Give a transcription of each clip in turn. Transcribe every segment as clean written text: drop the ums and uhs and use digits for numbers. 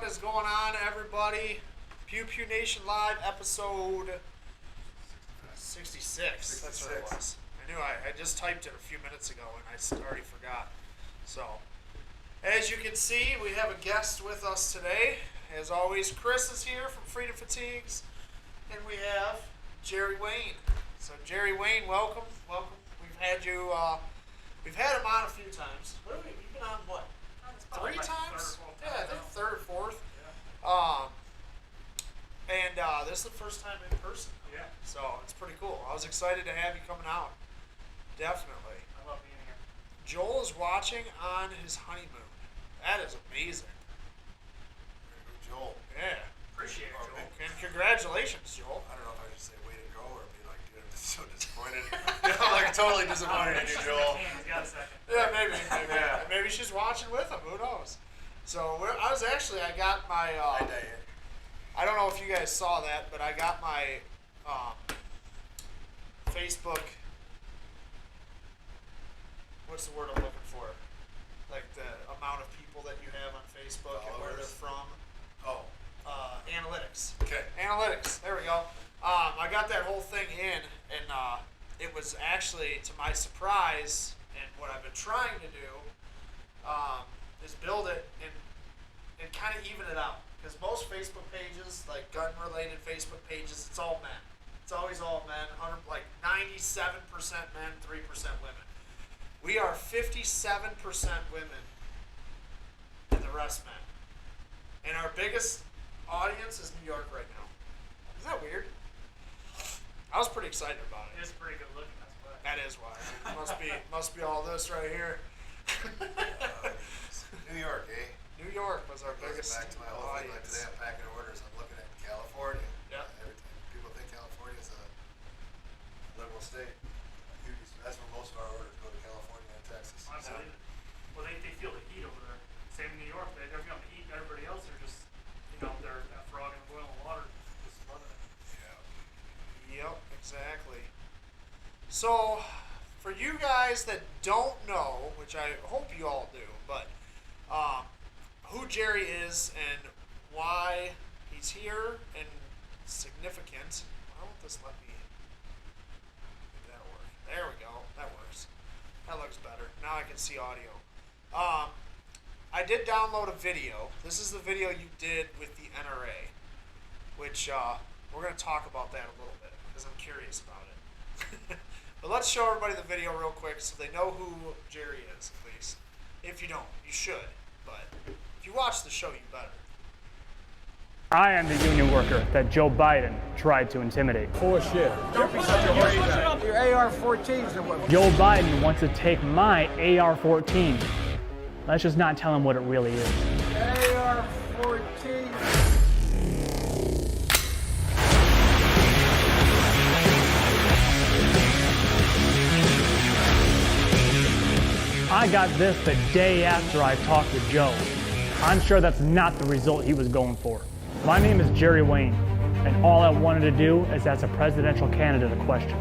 is going on, everybody? Pew Pew Nation Live, episode 66. That's what it was. I knew I just typed it a few minutes ago and I already forgot. So, as you can see, we have a guest with us today. As always, Chris is here from Freedom Fatigues, and we have Jerry Wayne. So, Jerry Wayne, welcome. We've had you. We've had him on a few times. You've been on what? 3 times? Yeah, I think third or fourth. Yeah. And this is the first time in person. Yeah. So it's pretty cool. I was excited to have you coming out. Definitely. I love being here. Joel is watching on his honeymoon. That is amazing. Joel. Yeah. Appreciate it, Joel. And congratulations, Joel. I don't know if I should say way to go or be like, dude, I'm just so disappointed. I'm like totally disappointed in you, Joel. He's got a second. Yeah, maybe. Yeah. Maybe she's watching with him. Who knows? So I got my. I don't know if you guys saw that, but I got my Facebook. What's the word I'm looking for? Like the amount of people that you have on Facebook and where they're from. Oh. Analytics. Okay. Analytics. There we go. I got that whole thing in, and it was actually, to my surprise, and what I've been trying to do is build it and kind of even it out. Because most Facebook pages, like gun-related Facebook pages, it's all men. It's always all men. 97% men, 3% women. We are 57% women, and the rest men. And our biggest audience is New York right now. Isn't that weird? I was pretty excited about it. It is pretty good looking, that's why. That is why. Must be all this right here. New York, eh? New York was our biggest Back to my whole thing. Like today, I'm packing orders. I'm looking at California. Yeah. Everything. People think California is a liberal state. That's where most of our orders go, to California and Texas. Absolutely. Well, they feel the heat over there. Same in New York. They're feeling the heat. Everybody else are just, they're that frog in the boiling water, just loving it. Yep, exactly. So, for you guys that don't know, which I hope you all do, but who Jerry is and why he's here and significant. Why won't this let me make that work? There we go. That works. That looks better. Now I can see audio. I did download a video. This is the video you did with the NRA, which we're going to talk about that a little bit because I'm curious about it. But let's show everybody the video real quick so they know who Jerry is, at least. If you don't, you should. But if you watch the show, you better. I am the union worker that Joe Biden tried to intimidate. Full of shit. Don't be such a racist. Your AR14s are what. Joe Biden wants to take my AR14. Let's just not tell him what it really is. AR14. I got this the day after I talked to Joe. I'm sure that's not the result he was going for. My name is Jerry Wayne, and all I wanted to do is ask a presidential candidate a question.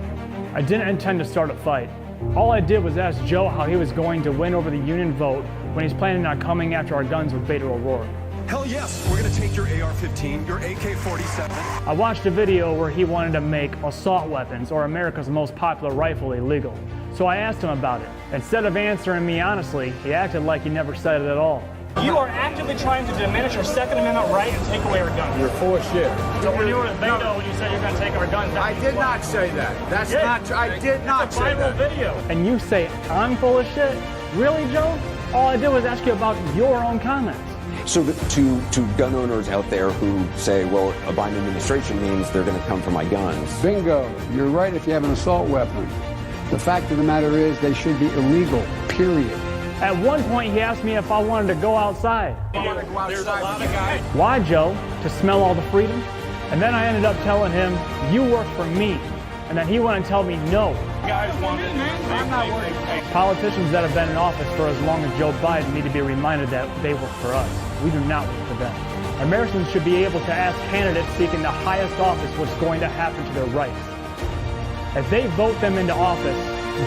I didn't intend to start a fight. All I did was ask Joe how he was going to win over the union vote when he's planning on coming after our guns with Beto O'Rourke. Hell yes, we're gonna take your AR-15, your AK-47. I watched a video where he wanted to make assault weapons, or America's most popular rifle, illegal. So I asked him about it. Instead of answering me honestly, he acted like he never said it at all. You are actively trying to diminish our Second Amendment right and take away our guns. You're full of shit. So when you were at Beto, when you said you're going to take our guns, I did not say that. That's not true. I did not say that. It's a viral video. And you say I'm full of shit? Really, Joe? All I did was ask you about your own comments. So to gun owners out there who say, well, a Biden administration means they're going to come for my guns. Bingo. You're right if you have an assault weapon. The fact of the matter is they should be illegal, period. At one point, he asked me if I wanted to go outside. There's a lot of guys. Why, Joe? To smell all the freedom? And then I ended up telling him, you work for me. And then he went and told me no. I'm not worried. Politicians that have been in office for as long as Joe Biden need to be reminded that they work for us. We do not work for them. Americans should be able to ask candidates seeking the highest office what's going to happen to their rights. If they vote them into office,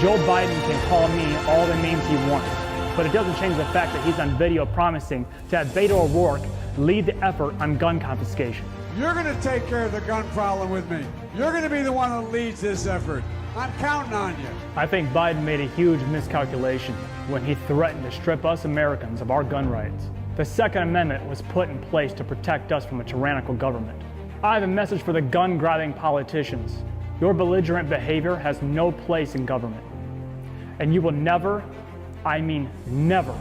Joe Biden can call me all the names he wants. But it doesn't change the fact that he's on video promising to have Beto O'Rourke lead the effort on gun confiscation. You're going to take care of the gun problem with me. You're going to be the one that leads this effort. I'm counting on you. I think Biden made a huge miscalculation when he threatened to strip us Americans of our gun rights. The Second Amendment was put in place to protect us from a tyrannical government. I have a message for the gun-grabbing politicians. Your belligerent behavior has no place in government. And you will never, I mean never,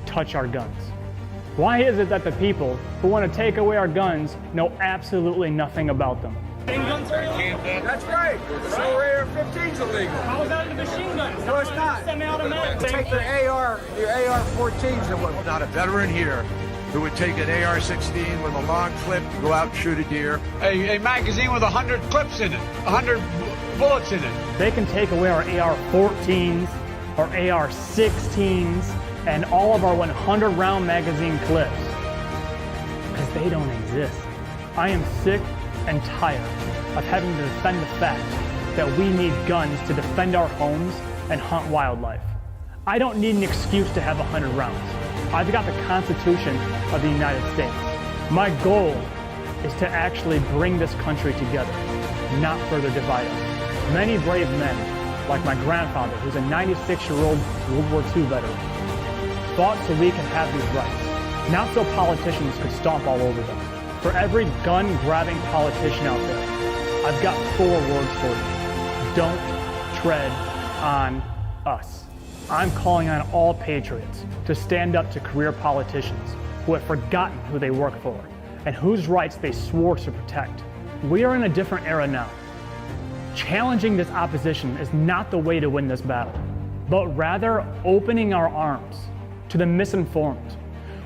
touch our guns. Why is it that the people who want to take away our guns know absolutely nothing about them? Guns are illegal. That's right. So AR-15's illegal. How is that in the machine gun? No, it's not. Semi-automatic. Take your AR-14s and what? Not a veteran here who would take an AR-16 with a long clip to go out and shoot a deer. A magazine with 100 clips in it, 100 bullets in it. They can take away our AR-14s, our AR-16s, and all of our 100-round magazine clips, because they don't exist. I am sick and tired of having to defend the fact that we need guns to defend our homes and hunt wildlife. I don't need an excuse to have 100 rounds. I've got the Constitution of the United States. My goal is to actually bring this country together, not further divide us. Many brave men, like my grandfather, who's a 96-year-old World War II veteran, fought so we can have these rights, not so politicians could stomp all over them. For every gun-grabbing politician out there, I've got 4 words for you. Don't tread on us. I'm calling on all patriots to stand up to career politicians who have forgotten who they work for and whose rights they swore to protect. We are in a different era now. Challenging this opposition is not the way to win this battle, but rather opening our arms to the misinformed.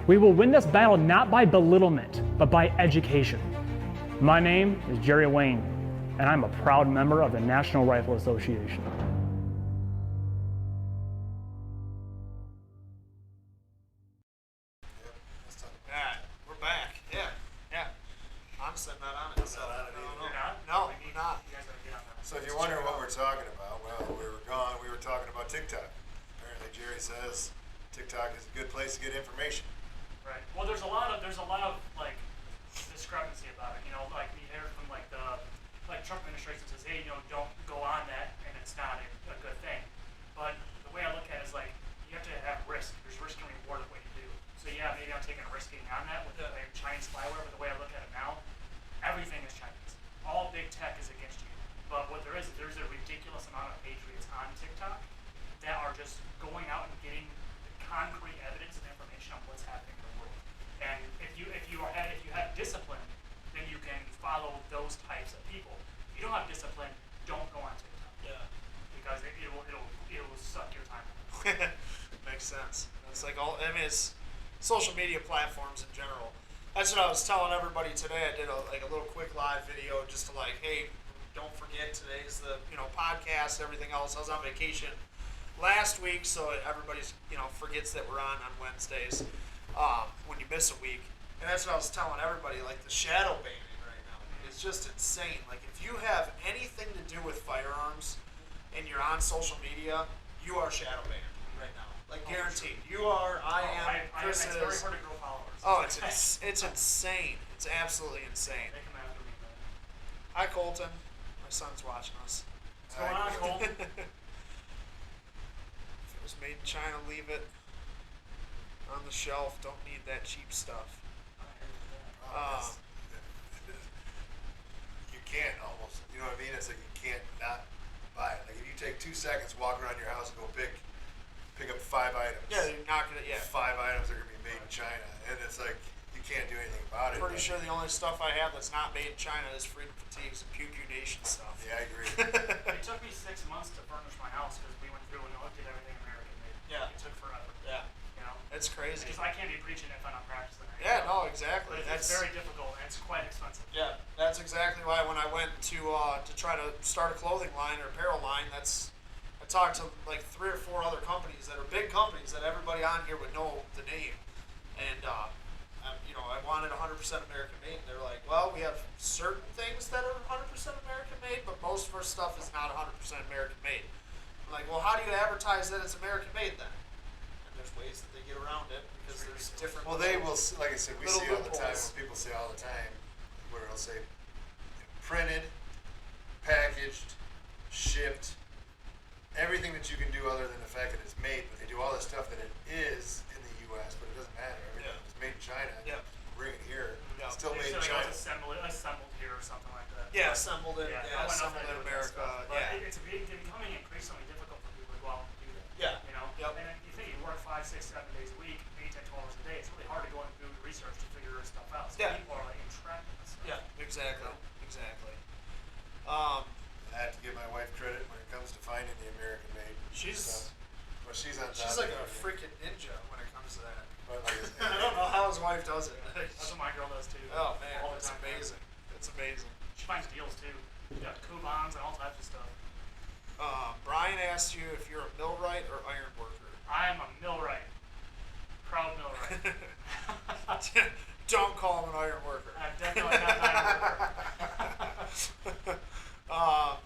We will win this battle not by belittlement, but by education. My name is Jerry Wayne, and I'm a proud member of the National Rifle Association. Yeah, we're back. Yeah. I'm setting that on it. Not on it either. You're not? No, we're not. You guys gotta get on that. So if you're wondering what we're talking about, well, we were gone. We were talking about TikTok. Apparently, Jerry says TikTok is a good place to get information. Right. Well, there's a lot of like discrepancy about it. You know, like we hear from like the Trump administration says, hey, don't go on that, and it's not a good thing. But the way I look at it is like you have to have risk. There's risk and reward of what you do. So yeah, maybe I'm taking a risk getting on that with the Chinese spyware. But the way I look at it now, everything is Chinese. All big tech is against you. But what there's a ridiculous amount of patriots on TikTok that are just going out and getting concrete evidence and information on what's happening in the world. And if you have discipline, then you can follow those types of people. If you don't have discipline, don't go on TikTok. Yeah. Because it will suck your time. Makes sense. It's like it's social media platforms in general. That's what I was telling everybody today. I did a little quick live video just to hey, don't forget today's the podcast, everything else. I was on vacation last week, so everybody's forgets that we're on Wednesdays when you miss a week. And that's what I was telling everybody. Like the shadow banning right now is just insane. Like if you have anything to do with firearms and you're on social media, you are shadow banned right now. Like guaranteed. You are. I am. Chris it's is. very hard to grow followers. Oh, it's insane. It's absolutely insane. They come after me. But Hi Colton. My son's watching us. what's going on, Cole? If it was made in China, leave it on the shelf. Don't need that cheap stuff. You can't almost, you know what I mean? It's like you can't not buy it. Like if you take 2 seconds, walk around your house and go pick up 5 items. Yeah, you're not gonna. Yeah. 5 items are gonna be made in China, and it's like you can't do anything about it. Pretty sure the only stuff I have that's not made in China is Freedom Fatigues and PEW PEW Nation stuff. Yeah, I agree. It took me 6 months to furnish my house because we went through and did everything American made. Yeah. It took forever. Yeah. You know? It's crazy. Because I can't be preaching if I'm not practicing it. Yeah, no, exactly. But it's very difficult and it's quite expensive. Yeah, that's exactly why when I went to try to start a clothing line or apparel line, I talked to like 3 or 4 other companies that are big companies that everybody on here would know the name, and I wanted 100% American made. And they're like, well, we have certain things that are 100% American made, but most of our stuff is not 100% American made. I'm like, well, how do you advertise that it's American made then? And there's ways that they get around it because there's different. Well, they will, like I said, we little see all the time, loopholes. when people say all the time, where it'll say printed, packaged, shipped, everything that you can do other than the fact that it's made, but they do all the stuff that it is in the U.S., but it doesn't matter. Everything is made in China. Yeah. Bring it here. Yeah. It's still They made in say, like, China. it's assembled here or something like that. Yeah, assembled in. Yeah, Yeah, I went assembled up in there with that America. stuff, but Yeah. it's becoming increasingly difficult for people to go out and do that. Yeah. You know? Yep. And you think you work 5, 6, 7 days a week, 8, 10, 12 hours a day, it's really hard to go and do the research to figure stuff out. So Yeah. people are like entrapped in this stuff. Yeah. Exactly. Exactly. I have to give my wife credit when it comes to finding the American made She's stuff. Well, she's on top she's of like a it. freaking ninja when it comes to that. But like I said, I don't know how his wife does it. That's what my girl does too. Oh man, All the it's time. amazing. It's amazing. She finds deals too. She got coupons and all types of stuff. Brian asked you if you're a millwright or iron worker. I am a millwright. Proud millwright. Don't call him an iron worker. I'm definitely not an iron worker.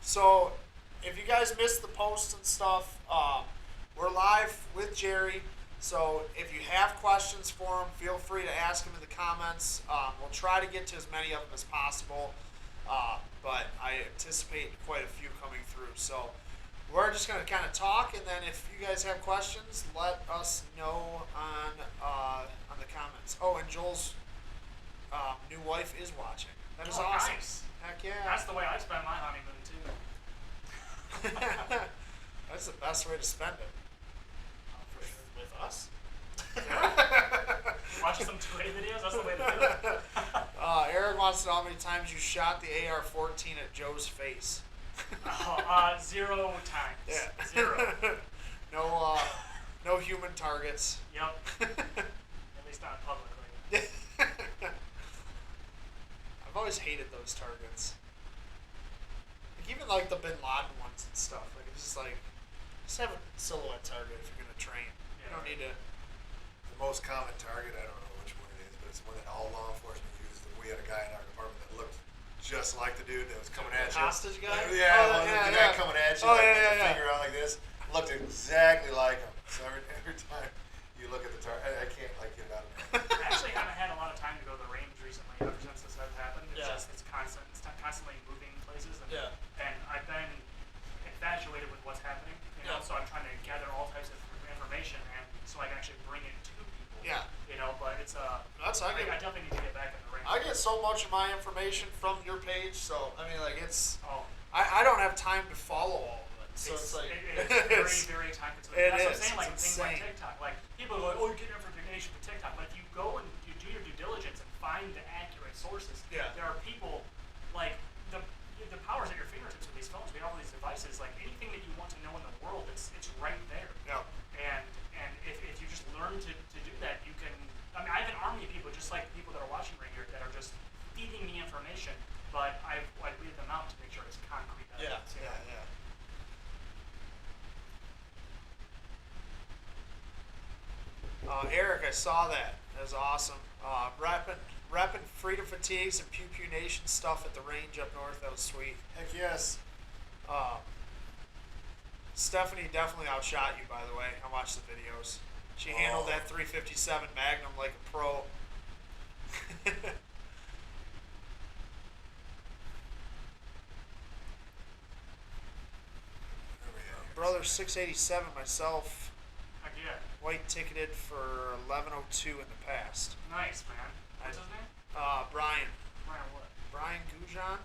So, if you guys missed the posts and stuff, we're live with Jerry. So, if you have questions for him, feel free to ask him in the comments. We'll try to get to as many of them as possible, but I anticipate quite a few coming through. So, we're just going to kind of talk, and then if you guys have questions, let us know on the comments. Oh, and Joel's new wife is watching. That is awesome. Nice. Heck yeah. That's the way I spend my honeymoon too. That's the best way to spend it. For sure. With us. Watching some 2A videos, that's the way to do it. Eric wants to know how many times you shot the AR-14 at Joe's face. 0 times. Yeah. 0. No human targets. Yep. At least not publicly. I've always hated those targets. Like even like the Bin Laden ones and stuff. Like it's just like, just have a silhouette target if you're gonna train. You don't need to. the most common target, I don't know which one it is, but it's one that all law enforcement use. We had a guy in our department that looked just like the dude that was coming at you. Hostage guy? Yeah, Oh, the yeah, guy yeah. coming at you Oh, like yeah, with the yeah, finger out like this. Looked exactly like him. So every time you look at the target, I can't like get it out of my head. I actually haven't had a lot of time to go to the range recently ever since this has happened. It's Yeah. just, it's constant, constantly moving places. And, Yeah. and I've been infatuated with what's happening, you know, Yeah. so I'm trying to gather all types of information and so I can actually bring it to people. Yeah. You know, but it's, I definitely need to get back in the range. I get so much of my information from your page, so I mean, like it's. Oh. I don't have time to follow all of it, so it's like it's very, very time consuming. It That's what I'm is. saying, like It's things like insane. TikTok. Like people go, oh, you get information from TikTok, but if you go and you do your due diligence and find the accurate sources, Yeah. there are people like the power's at your fingertips with these phones. We have all these devices. Like anything that you want to know in the world, it's right there. Yeah. And if you just learn to do that, you can. I mean, I have an army of people, just like people that are watching right here, that are just feeding me information, but I weed them out to make sure it's concrete evidence. you know? Eric, I saw that. That was awesome. Repping Freedom Fatigues and Pew Pew Nation stuff at the range up north. That was sweet. Heck yes. Stephanie definitely outshot you, by the way. I watched the videos. She handled that 357 Magnum like a pro. Brother 687, myself, Heck yeah. white ticketed for 1102 in the past. Nice, man. What's his name? Brian. Brian what? Brian Gujan.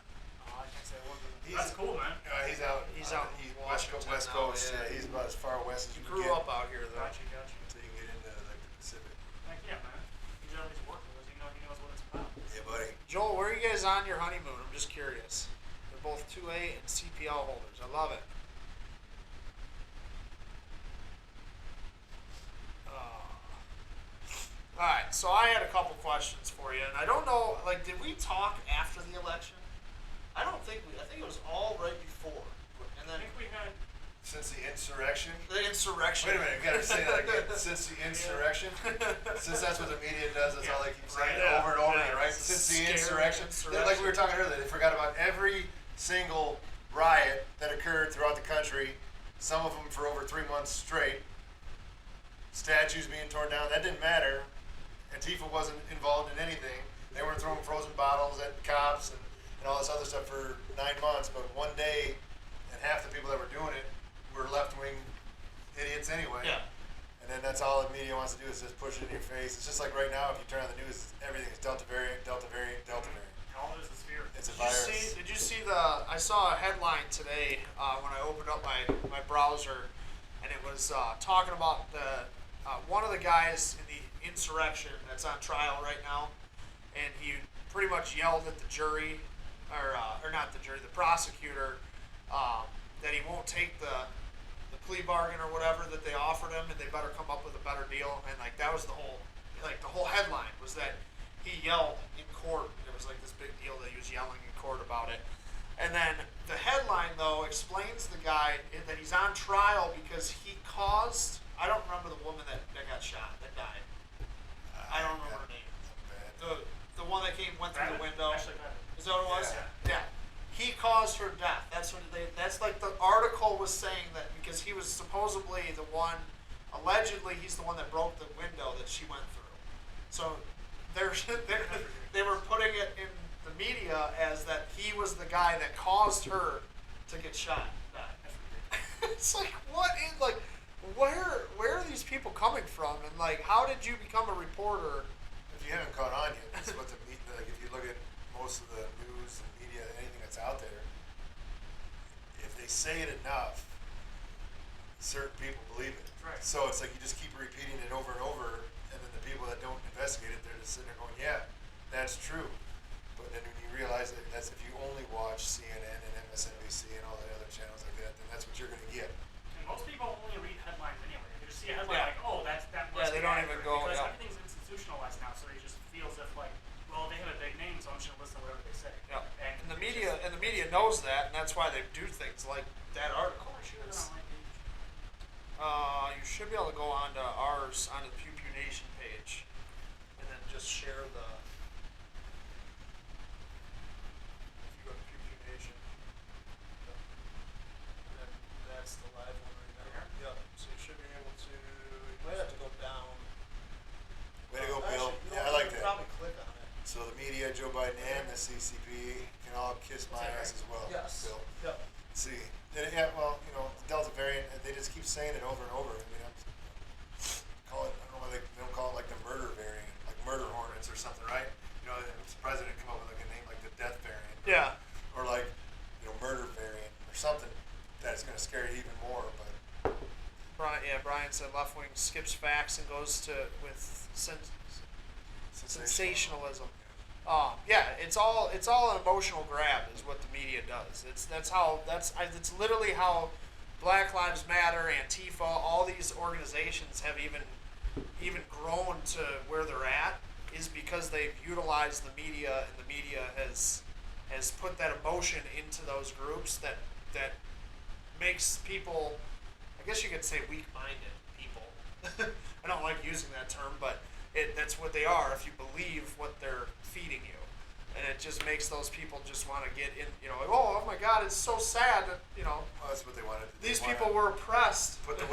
Oh, I can't say one. He's- That's cool, man. He's out. He's out He's in West Washington Coast. now, Yeah, he's about as far west as you Grew can get. up out here, though. Gotcha. So you can get into like the Pacific. Heck yeah, man. He's at least working with us. He knows what it's about. Yeah, buddy. Joel, where are you guys on your honeymoon? I'm just curious. They're both 2A and CPL holders. I love it. Alright, so I had a couple questions for you, and I don't know, like, did we talk after the election? I don't think I think it was all right before. And I then think we had. Since the insurrection. the insurrection. Wait a minute, you gotta say that again. Since the insurrection. Since that's what the media does, that's all they keep saying Right. over and over Yeah. again, right? It's a Since the scary insurrection. Like we were talking earlier, they forgot about every single riot that occurred throughout the country, some of them for over 3 months straight. statues being torn down. That didn't matter. Antifa wasn't involved in anything. They weren't throwing frozen bottles at cops and all this other stuff for 9 months. But one day, and half the people that were doing it were left-wing idiots anyway. Yeah. And then that's all the media wants to do is just push it in your face. It's just like right now, if you turn on the news, everything is Delta variant, Delta variant, Delta variant. All this is fear. It's a Did virus. you see I saw a headline today when I opened up my browser, and it was talking about the one of the guys in the insurrection that's on trial right now, and he pretty much yelled at the jury, or not the jury, the prosecutor, that he won't take the plea bargain or whatever that they offered him, and they better come up with a better deal. And like that was the whole headline was that he yelled in court. There was like this big deal that he was yelling in court about it. And then the headline though explains the guy that he's on trial because he caused, I don't remember the woman that got shot, that died. I don't remember her name. The one that went through the window. Actually, Is that what it was? Yeah. He caused her death. That's like the article was saying that because he was supposedly the one, allegedly he's the one that broke the window that she went through. So they were putting it in the media as that he was the guy that caused her to get shot. It's like, what is, like, where are these people coming from? And like, how did you become a reporter? If you haven't caught on yet, that's what like if you look at most of the news and media, anything that's out there, if they say it enough, certain people believe it. Right. So it's like you just keep repeating it over and over, and then the people that don't investigate it, they're just sitting there going, yeah, that's true. But then when you realize that that's if you only watch CNN and MSNBC and all the other channels like that, then that's what you're going to get. And most people only read headlines anyway. They just see a headline like, oh, that must they be don't accurate, even go, because yeah. everything's institutionalized now, so they just feel as if like, well, they have a big name, so I'm just gonna listen to whatever they say. Yeah. And And the media knows that, and that's why they do things like that article. You should be able to go on to ours, on the Pew Pew Nation page, and then just share the. If you go to Pew Pew Nation, and then that's the live one right there. Yep. So you should be able to. You might have to go down. Way to go, Bill. Actually, you Yeah, know, I like you that. can probably click on it. So the media, Joe Biden, and the CCP can all kiss my ass as well. Yes. Bill. Yep. See, yeah, well, you know, the Delta variant, they just keep saying it over and over. I mean, call it, I don't know why they don't call it like the murder variant, like murder hornets or something, right? You know, the president come up with like a name like the death variant. Yeah. Or like, you know, murder variant or something that's going to scare you even more, but. Brian said left wing skips facts and goes to with sensationalism. It's all an emotional grab is what the media does. It's literally how Black Lives Matter, Antifa, all these organizations have even grown to where they're at is because they've utilized the media, and the media has put that emotion into those groups that makes people, I guess you could say, weak-minded people. I don't like using that term, but that's what they are if you believe what they're feeding you. And it just makes those people just want to get in, like, oh my God, it's so sad that, Well, that's what they wanted. these people were oppressed. They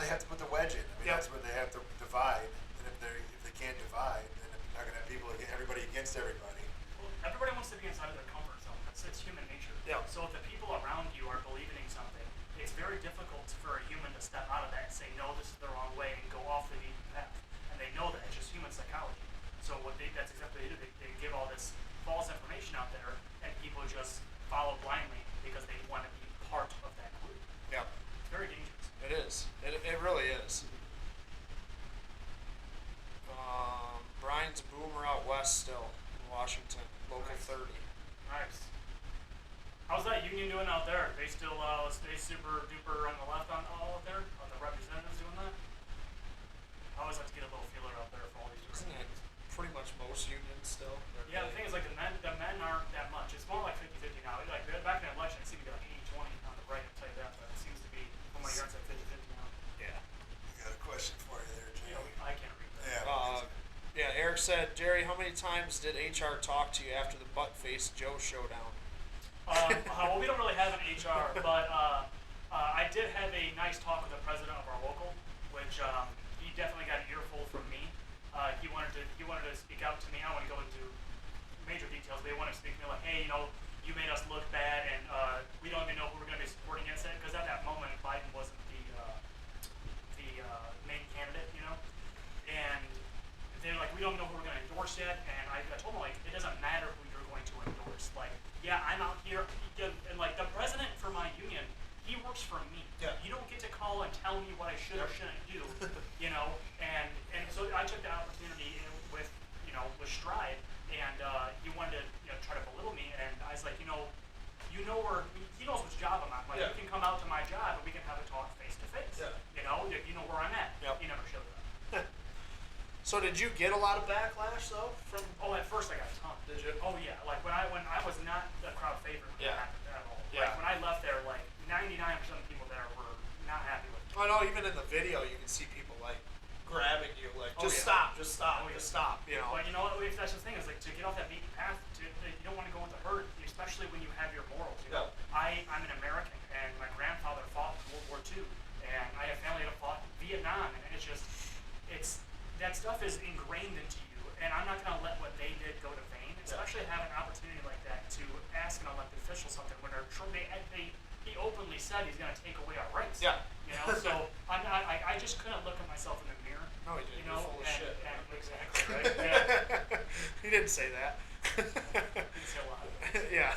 have to put the wedge in. I mean, that's where they have to divide. And if they can't divide, then they're not going to have everybody against everybody. Well, everybody wants to be inside of their comfort zone. It's human nature. Yeah. So if the people around you are believing in something, it's very difficult for a human to step out of that and say, no, this is the wrong way, and go off the beaten path. And they know that. It's just human psychology. So that's exactly what they do. They give all this false information out there, and people just follow blindly because they want to be part of that group. Yeah. It's very dangerous. It is. It really is. Brian's a boomer out west still in Washington, local 30. Nice. How's that union doing out there? They still stay super duper on the left on all of there? Are the representatives doing that? I always like to get a little feeler out there for all these Isn't different it unions. pretty much most unions still? Yeah, the thing is, like, the men aren't that much. It's more like 50-50 now. Like, back in the election, it seemed to be like 80-20 on the right, I'll tell you that, but it seems to be, from what I hear, it's like 50-50 now. Yeah. I got a question for you there, Jay. I can't read that. Eric said, Jerry, how many times did HR talk to you after the butt-faced Joe showdown? Well, we don't really have an HR, but I did have a nice talk with the president of our local, which he definitely got an earful from me. He wanted to speak out to me. I don't want to go into major details, but he wanted to speak to me like, hey, you made us look bad, and we don't even know who we're going to be supporting against it, because at that moment Biden wasn't the main candidate, and they're like, we don't know who we're going to endorse yet, and I told them, like, it doesn't matter who you're going to endorse. Like, yeah, I'm out here, and like the president for my union, he works for me. Yeah. You don't get to call and tell me what I should or shouldn't do, and so I took the opportunity with Stride, and he wanted to try to belittle me, and I was like, he knows which job I'm at. Like, you can come out to my job and we can have a talk face to face. Yeah. You know where I'm at. Yep. He never showed up. So did you get a lot of backlash though from? Oh, at first I got a ton. Did you? Oh yeah, like when I was not the crowd favorite when Yeah. that happened at all. Yeah. Like when I left there, like 99% of the people there were not happy with me. I know even in the video you can see people like grabbing you, like Oh, just yeah. stop, just stop, Oh, yeah. just stop. But if that's the thing is like to get off that beaten path, you don't want to go into hurt, especially when you have your morals. Yeah. I'm an American, and my grandfather fought in World War II, and I have family that fought in Vietnam, and it's that stuff is ingrained into you, and I'm not going to let what they did go to vain, especially have an opportunity like that to ask an elected official something when he openly said he's going to take away our rights. Yeah. So I just couldn't look at myself in the mirror. No, he didn't. You're full of shit. Exactly, right? Yeah. He didn't say that. Didn't say a lot. Yeah.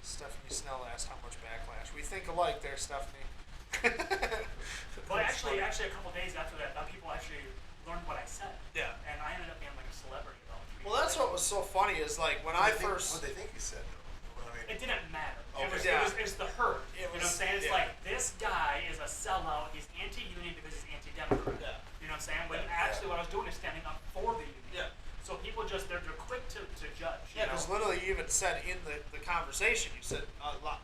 Stephanie Snell asked how much backlash. We think alike there, Stephanie. But actually, a couple days after that, people actually learned what I said. Yeah. And I ended up being like a celebrity about it. Well, that's what was so funny is like when I first. What they think you said though? I mean, It didn't matter. Okay. It was the herd. It You know what I'm was- saying? It's yeah. like, this guy is a sellout. He's anti-union because he's anti-Democrat. Yeah. You know what I'm saying? When Yeah. actually what I was doing is standing up for the union. Yeah. So people they're quick to judge. Yeah, because literally you even said in the conversation, you said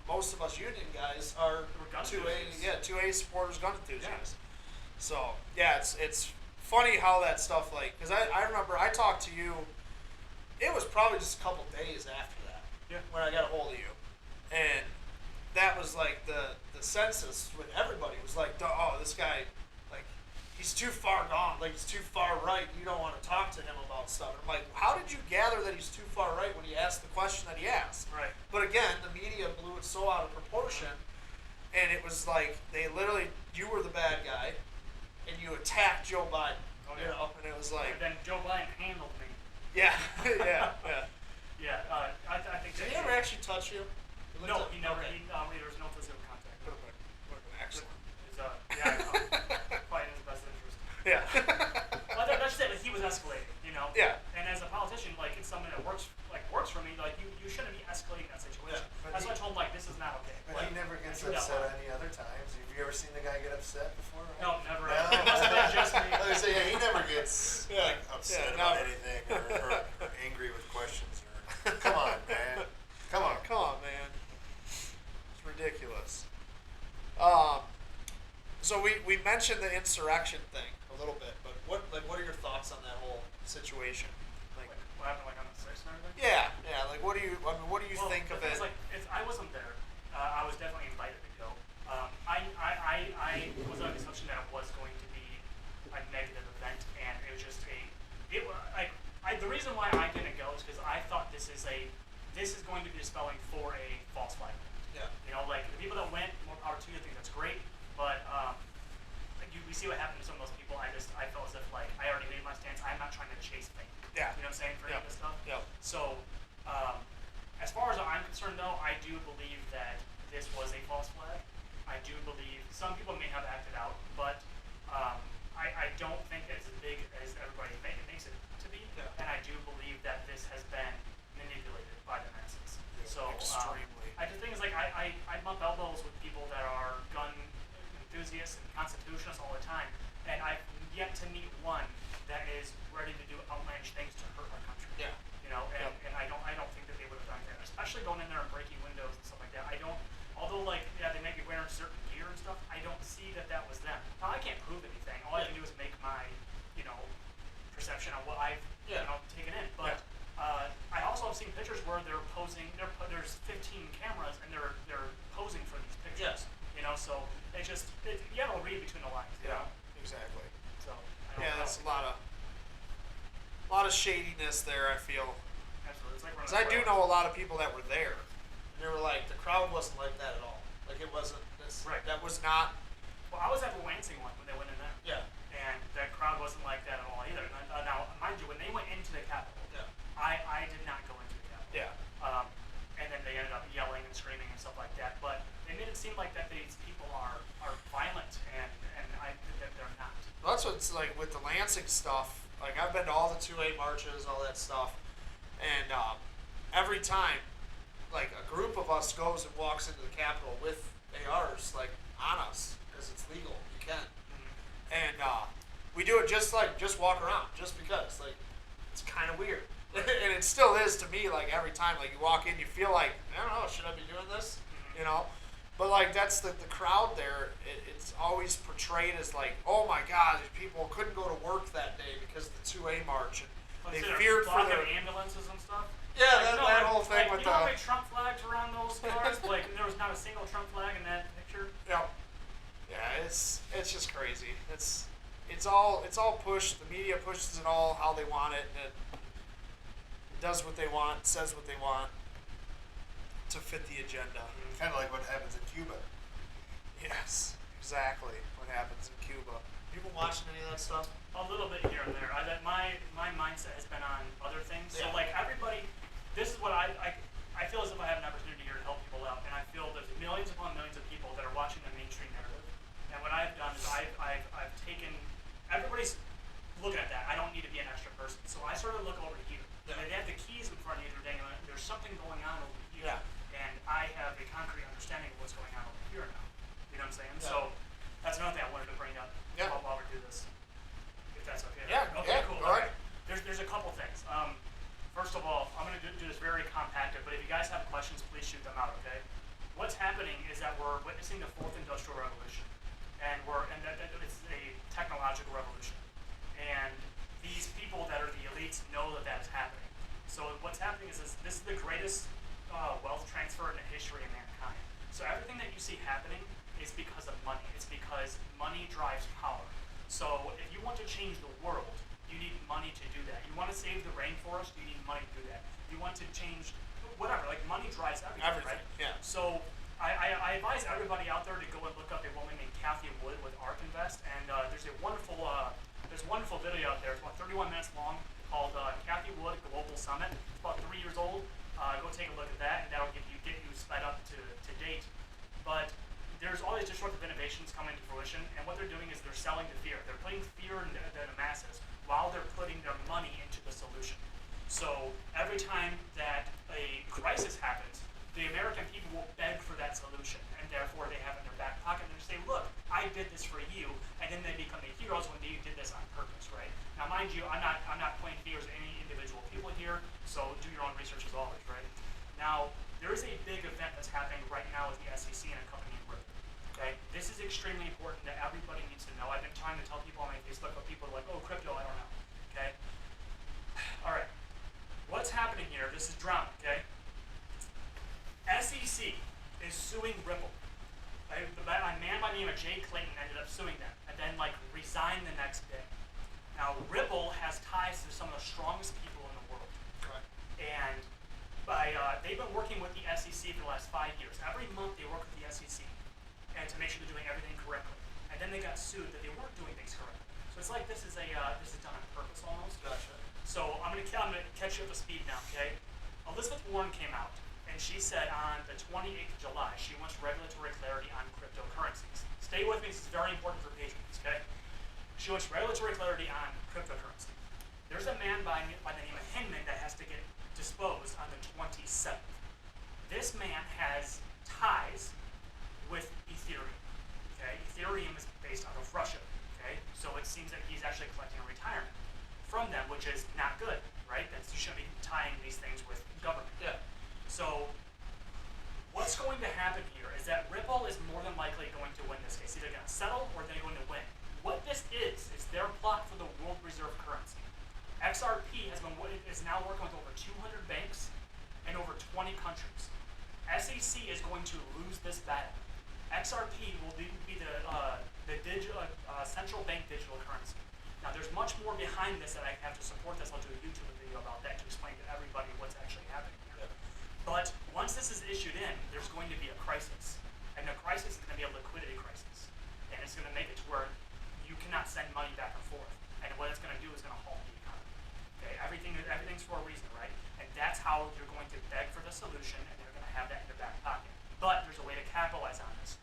most of us union guys are We're gun 2A, enthusiasts. 2A supporters, gun enthusiasts. So yeah, it's funny how that stuff because I remember I talked to you. It was probably just a couple days after that when I got a hold of you, and that was like the census when everybody was like, oh, this guy, like he's too far gone, like he's too far right. You don't want to talk to him about stuff. And I'm like, how did you gather that he's too far right when he asked the question that he asked? Right. But again, the media blew it so out of proportion, and it was like you were the bad guy, and you attacked Joe Biden. Oh, You know, and it was like, And then Joe Biden handled me. yeah, yeah, yeah. Yeah. I think. Did he ever actually touch you? No, he never. Okay. There was no physical contact. Would've been excellent. Quite in his best interest. Yeah. Well, that's just it. Like, he was escalating, Yeah. And as a politician, like it's something that works for me. Like you shouldn't be escalating that situation. Yeah, but That's why I told him like this is not okay. but Like, he never gets I do that upset well. any other times. Have you ever seen the guy get upset before? No, never. No. It must have been just me. I was saying, yeah, he never gets like upset Yeah, about never. anything or angry with questions. Come on, man. Come on. Come on, man. It's ridiculous. So we mentioned the insurrection thing a little bit, but what are your thoughts on that whole situation? Like, What happened like on the 6th and everything? yeah, like what do you Well, think of the it? thing is, like, I wasn't there. I was definitely invited to go. I was under the assumption that it was going to be a negative event, and it was just the reason why I didn't go is because I thought this is going to be a spelling for a false flag. Yeah. Like the people that went, more power to you. I think that's great, but we see what happened to some of those people. I felt as if like I already made my stance. I'm not trying to chase fame. Yeah. You know what I'm saying for Yeah. this stuff. Yeah. So, as far as I'm concerned, though, I do believe that this was a false flag. I do believe some people may have acted out, but I don't think it's as big as everybody makes it to be. Yeah. And I do believe that this has been manipulated by the masses. Yeah, So, extremely. I just think it's like I bump elbows with people that are gun enthusiasts and constitutionalists all the time, and I've yet to meet one that is ready to do outlandish things to hurt our country. Yeah. And I don't think that they would have done that, especially going in there and breaking windows and stuff like that. Although they may be wearing certain gear and stuff, I don't see that was them. Now I can't prove anything. All I can do is make my, perception of what I've, taken in. But I also have seen pictures where they're posing. There's 15 cameras and they're posing for these pictures. Yes. So you gotta read between the lines. You Yeah, know? exactly. So I don't Yeah, know. that's a lot of shadiness there, I feel. Absolutely. It's like Because I do know a lot of people that were there. And they were like, the crowd wasn't like that at all. Like, it wasn't, Right. that was not, Well, I was at the Lansing one when they went in there. yeah. And that crowd wasn't like that at all either. Now, mind you, when they went into the Capitol, Yeah. I did not go into the Capitol. Yeah. And then they ended up yelling and screaming and stuff like that. But they made it seem like that these people are violent, and that they're not. Well, that's what's like with the Lansing stuff. Like, I've been to all the 2A marches, all that stuff. And every time, like, a group of us goes and walks into the Capitol with ARs, like, on us, because it's legal. You can. And we do it just walk around, just because. Like, it's kind of weird. And it still is to me, like, every time, like, you walk in, you feel like, I don't know, should I be doing this? You know? But, like, that's the crowd there, it's always portrayed as, like, oh my God, these people couldn't go to work that day because of the 2A march. And they feared for their ambulances and stuff. Yeah, Like, that whole thing with you know how many Trump flags were on those cars? Like, there was not a single Trump flag in that picture. Yeah, yeah, it's just crazy. It's all pushed. The media pushes it all how they want it, and it does what they want, says what they want to fit the agenda. Kind of like what happens in Cuba. Yes, exactly what happens in Cuba. You been watching any of that stuff? A little bit here and there. My mindset has been on other things. So Yeah. like everybody, this is what I feel as if I have an opportunity here to help people out, and I feel there's millions upon millions of people that are watching the mainstream narrative. And what I've done is I've taken everybody's looking at that. I don't need to be an extra person, so I sort of look over here. Yeah. And they have the keys in front of you. They're dangling. There's something going on over here, Yeah. and I have a concrete understanding of what's going on over here now. You know what I'm saying? Yeah. So that's another thing I wanted to bring up Yeah. while we do this. If that's okay. Yeah, Okay, yeah, cool. go ahead. There's a couple things. First of all, I'm going to do this very compacted, but if you guys have questions, please shoot them out, okay? What's happening is that we're witnessing the fourth industrial revolution, and it's a technological revolution. And these people that are the elites know that that is happening. So what's happening is this is the greatest wealth transfer in the history of mankind. So everything that you see happening is because of money. It's because money drives power. So if you want to change the world, you need money to do that. You want to save the rainforest, you need money to do that. You want to change whatever, like money drives everything, right? Yeah. So I advise everybody out there to go and look up a woman named Kathy Wood with ARK Invest, and there's a wonderful video out there. It's about 31 minutes long called Kathy Wood Global Summit. It's about 3 years old. Go take a look at that, and that'll get you sped up to date. But there's all these disruptive innovations coming to fruition, and what they're doing is they're selling to fear. They're putting fear in the masses while they're putting their money into the solution. So every time that a crisis happens, the American people will beg for that solution, and therefore they have it in their back pocket, and they say, look, I did this for you, and then they become the heroes when they did this on purpose, right? Now, mind you, I'm not pointing fingers at any individual people here, so do your own research as always, right? Now, there is a big event that's happening right now with the SEC and a company in Britain. Okay, this is extremely important that everybody needs to know. I've been trying to tell people on my Facebook, but people are like, oh, crypto, I don't know. Okay? All right. What's happening here? This is drama, okay? SEC is suing Ripple. A man by the name of Jay Clayton ended up suing them and then, resigned the next day. Now, Ripple has ties to some of the strongest people in the world. Right. And they've been working with the SEC for the last 5 years. Every month they work with the SEC and to make sure they're doing everything correctly. And then they got sued that they weren't doing things correctly. So it's like this is done on purpose almost. Gotcha. So I'm gonna catch you up to speed now, okay? Elizabeth Warren came out and she said on the 28th of July she wants regulatory clarity on cryptocurrencies. Stay with me, this is very important for patrons, okay? She wants regulatory clarity on cryptocurrency. There's a man by the name of Hinman that has to get disposed on the 27th. This man has ties with Ethereum. Okay, Ethereum is based out of Russia. Okay, so it seems that he's actually collecting a retirement from them, which is not good, right? You shouldn't be tying these things with government. Yeah. So what's going to happen here is that Ripple is more than likely going to win this case. Either going to settle or they're going to win. What this is their plot for the world reserve currency. XRP is now working with over 200 banks and over 20 countries. SEC is going to lose this battle. XRP will be the central bank digital currency. Now, there's much more behind this that I have to support this. I'll do a YouTube video about that to explain to everybody what's actually happening here. But once this is issued in, there's going to be a crisis. And the crisis is going to be a liquidity crisis. And it's going to make it to where you cannot send money back and forth. And what it's going to do is going to halt the economy. Okay, everything's for a reason, right? And that's how you're going to beg for the solution, and they're going to have that in their back pocket. But there's a way to capitalize on this.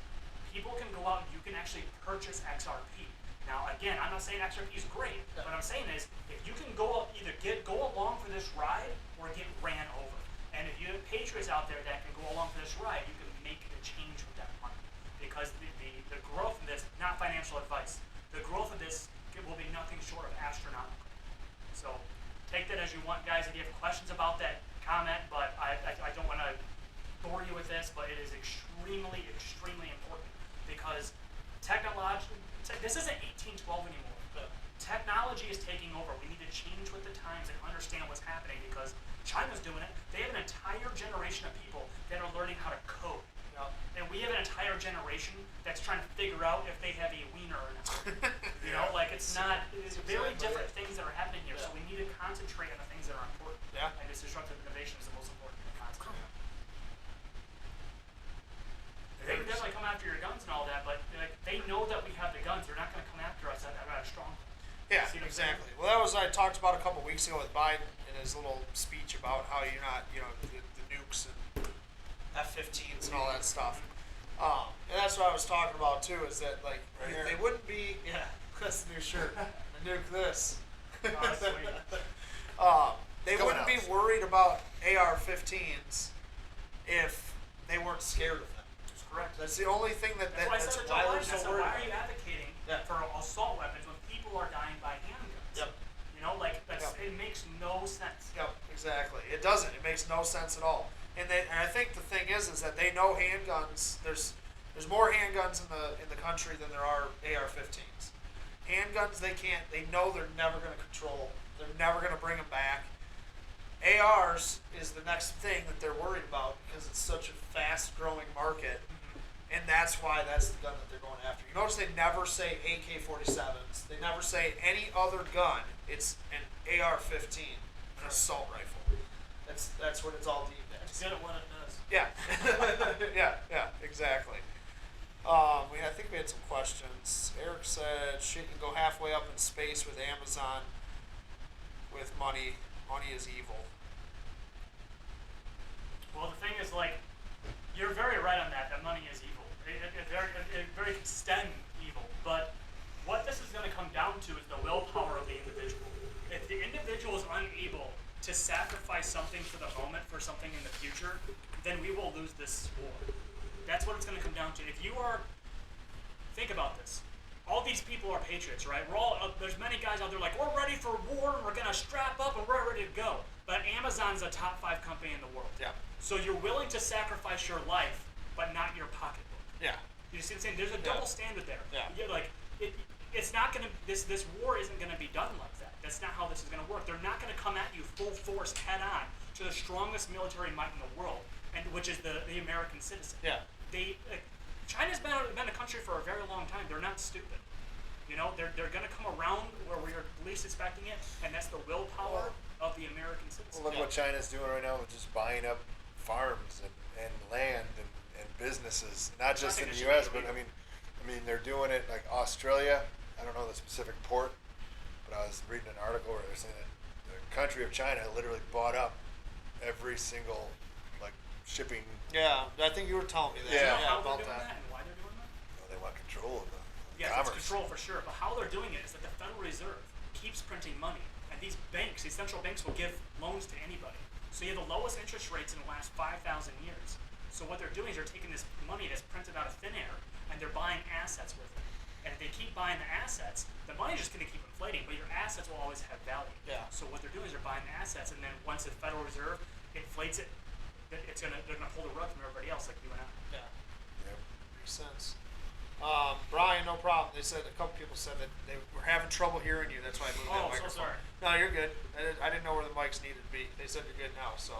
People can go out and you can actually purchase XRP. Now, again, I'm not saying XRP is great. What I'm saying is, if you can go along for this ride or get ran over. And if you have patriots out there that can go along for this ride, you can make the change with that money. Because the growth of this, not financial advice, the growth of this will be nothing short of astronomical. So take that as you want, guys. If you have questions about that, comment. But I don't want to bore you with this, but it is extremely, extremely important because this isn't 1812 anymore. Technology is taking over. We need to change with the times and understand what's happening because China's doing it. They have an entire generation of people that are learning how to code. And we have an entire generation that's trying to figure out if they have a wiener or not. It's very different things that are happening here. So we need to concentrate on the things that are important. Yeah. And this disruptive innovation is the most important thing to concentrate on. They can definitely come after your guns and all that, but they know that we have the guns. They're not going to come after us at a strong. Yeah, exactly. Well, that was I talked about a couple weeks ago with Biden in his little speech about how you're not, the nukes and F-15s and all that stuff. And that's what I was talking about too. Is that they wouldn't be? Yeah, that's the new shirt. The nuke this. They wouldn't be worried about AR-15s if they weren't scared of them. That's correct. That's the only thing that's why they're so worried. Why are you advocating for assault weapons when people are dying by handguns? Yep. It makes no sense. Yep, exactly. It doesn't. It makes no sense at all. And I think the thing is that they know handguns. There's more handguns in the country than there are AR-15s. Handguns they know they're never going to control. They're never going to bring them back. ARs is the next thing that they're worried about because it's such a fast-growing market, and that's why that's the gun that they're going after. You notice they never say AK-47s. They never say any other gun. It's an AR-15, an assault rifle. That's what it's all deemed as. It's good at what it does. Yeah. yeah, exactly. I think we had some questions. Eric said she can go halfway up in space with Amazon with money. Money is evil. Well, the thing is, you're very right on that money is evil. It very extend evil. But what this is going to come down to is the willpower of the individual. If the individual is unable to sacrifice something for the moment for something in the future, then we will lose this war. That's what it's going to come down to. If you are, think about this. All these people are patriots, right? There's many guys out there we're ready for war and we're going to strap up and we're ready to go. But Amazon's a top 5 company in the world. Yeah. So you're willing to sacrifice your life, but not your pocketbook. Yeah. You see what I'm saying? There's a double standard there. Yeah. It's not going to, this war isn't going to be done like that. That's not how this is going to work. They're not going to come at you full force head on to the strongest military might in the world, which is the American citizen. Yeah. China's been a country for a very long time. They're not stupid. They're going to come around where we're least expecting it, and that's the willpower of the American citizen. Well, look what China's doing right now with just buying up farms and land and businesses, not just in the U.S., but I mean, they're doing it like Australia. I don't know the specific port, but I was reading an article where they're saying that the country of China literally bought up every single shipping. Yeah, I think you were telling me that. Yeah, how they're doing that and why they're doing that? Well, they want control of the It's commerce. control for sure. But how they're doing it is that the Federal Reserve keeps printing money, and these central banks will give loans to anybody. So you have the lowest interest rates in the last 5,000 years. So what they're doing is they're taking this money that's printed out of thin air, and they're buying assets with it. And if they keep buying the assets, the money's just going to keep inflating, but your assets will always have value. Yeah. So what they're doing is they're buying the assets, and then once the Federal Reserve inflates it, they're gonna pull the rug from everybody else, like you and I. Yeah. Yep. Makes sense. Brian, no problem. They said a couple people said that they were having trouble hearing you. That's why I moved that microphone. So sorry. No, you're good. I didn't know where the mics needed to be. They said you're good now. So,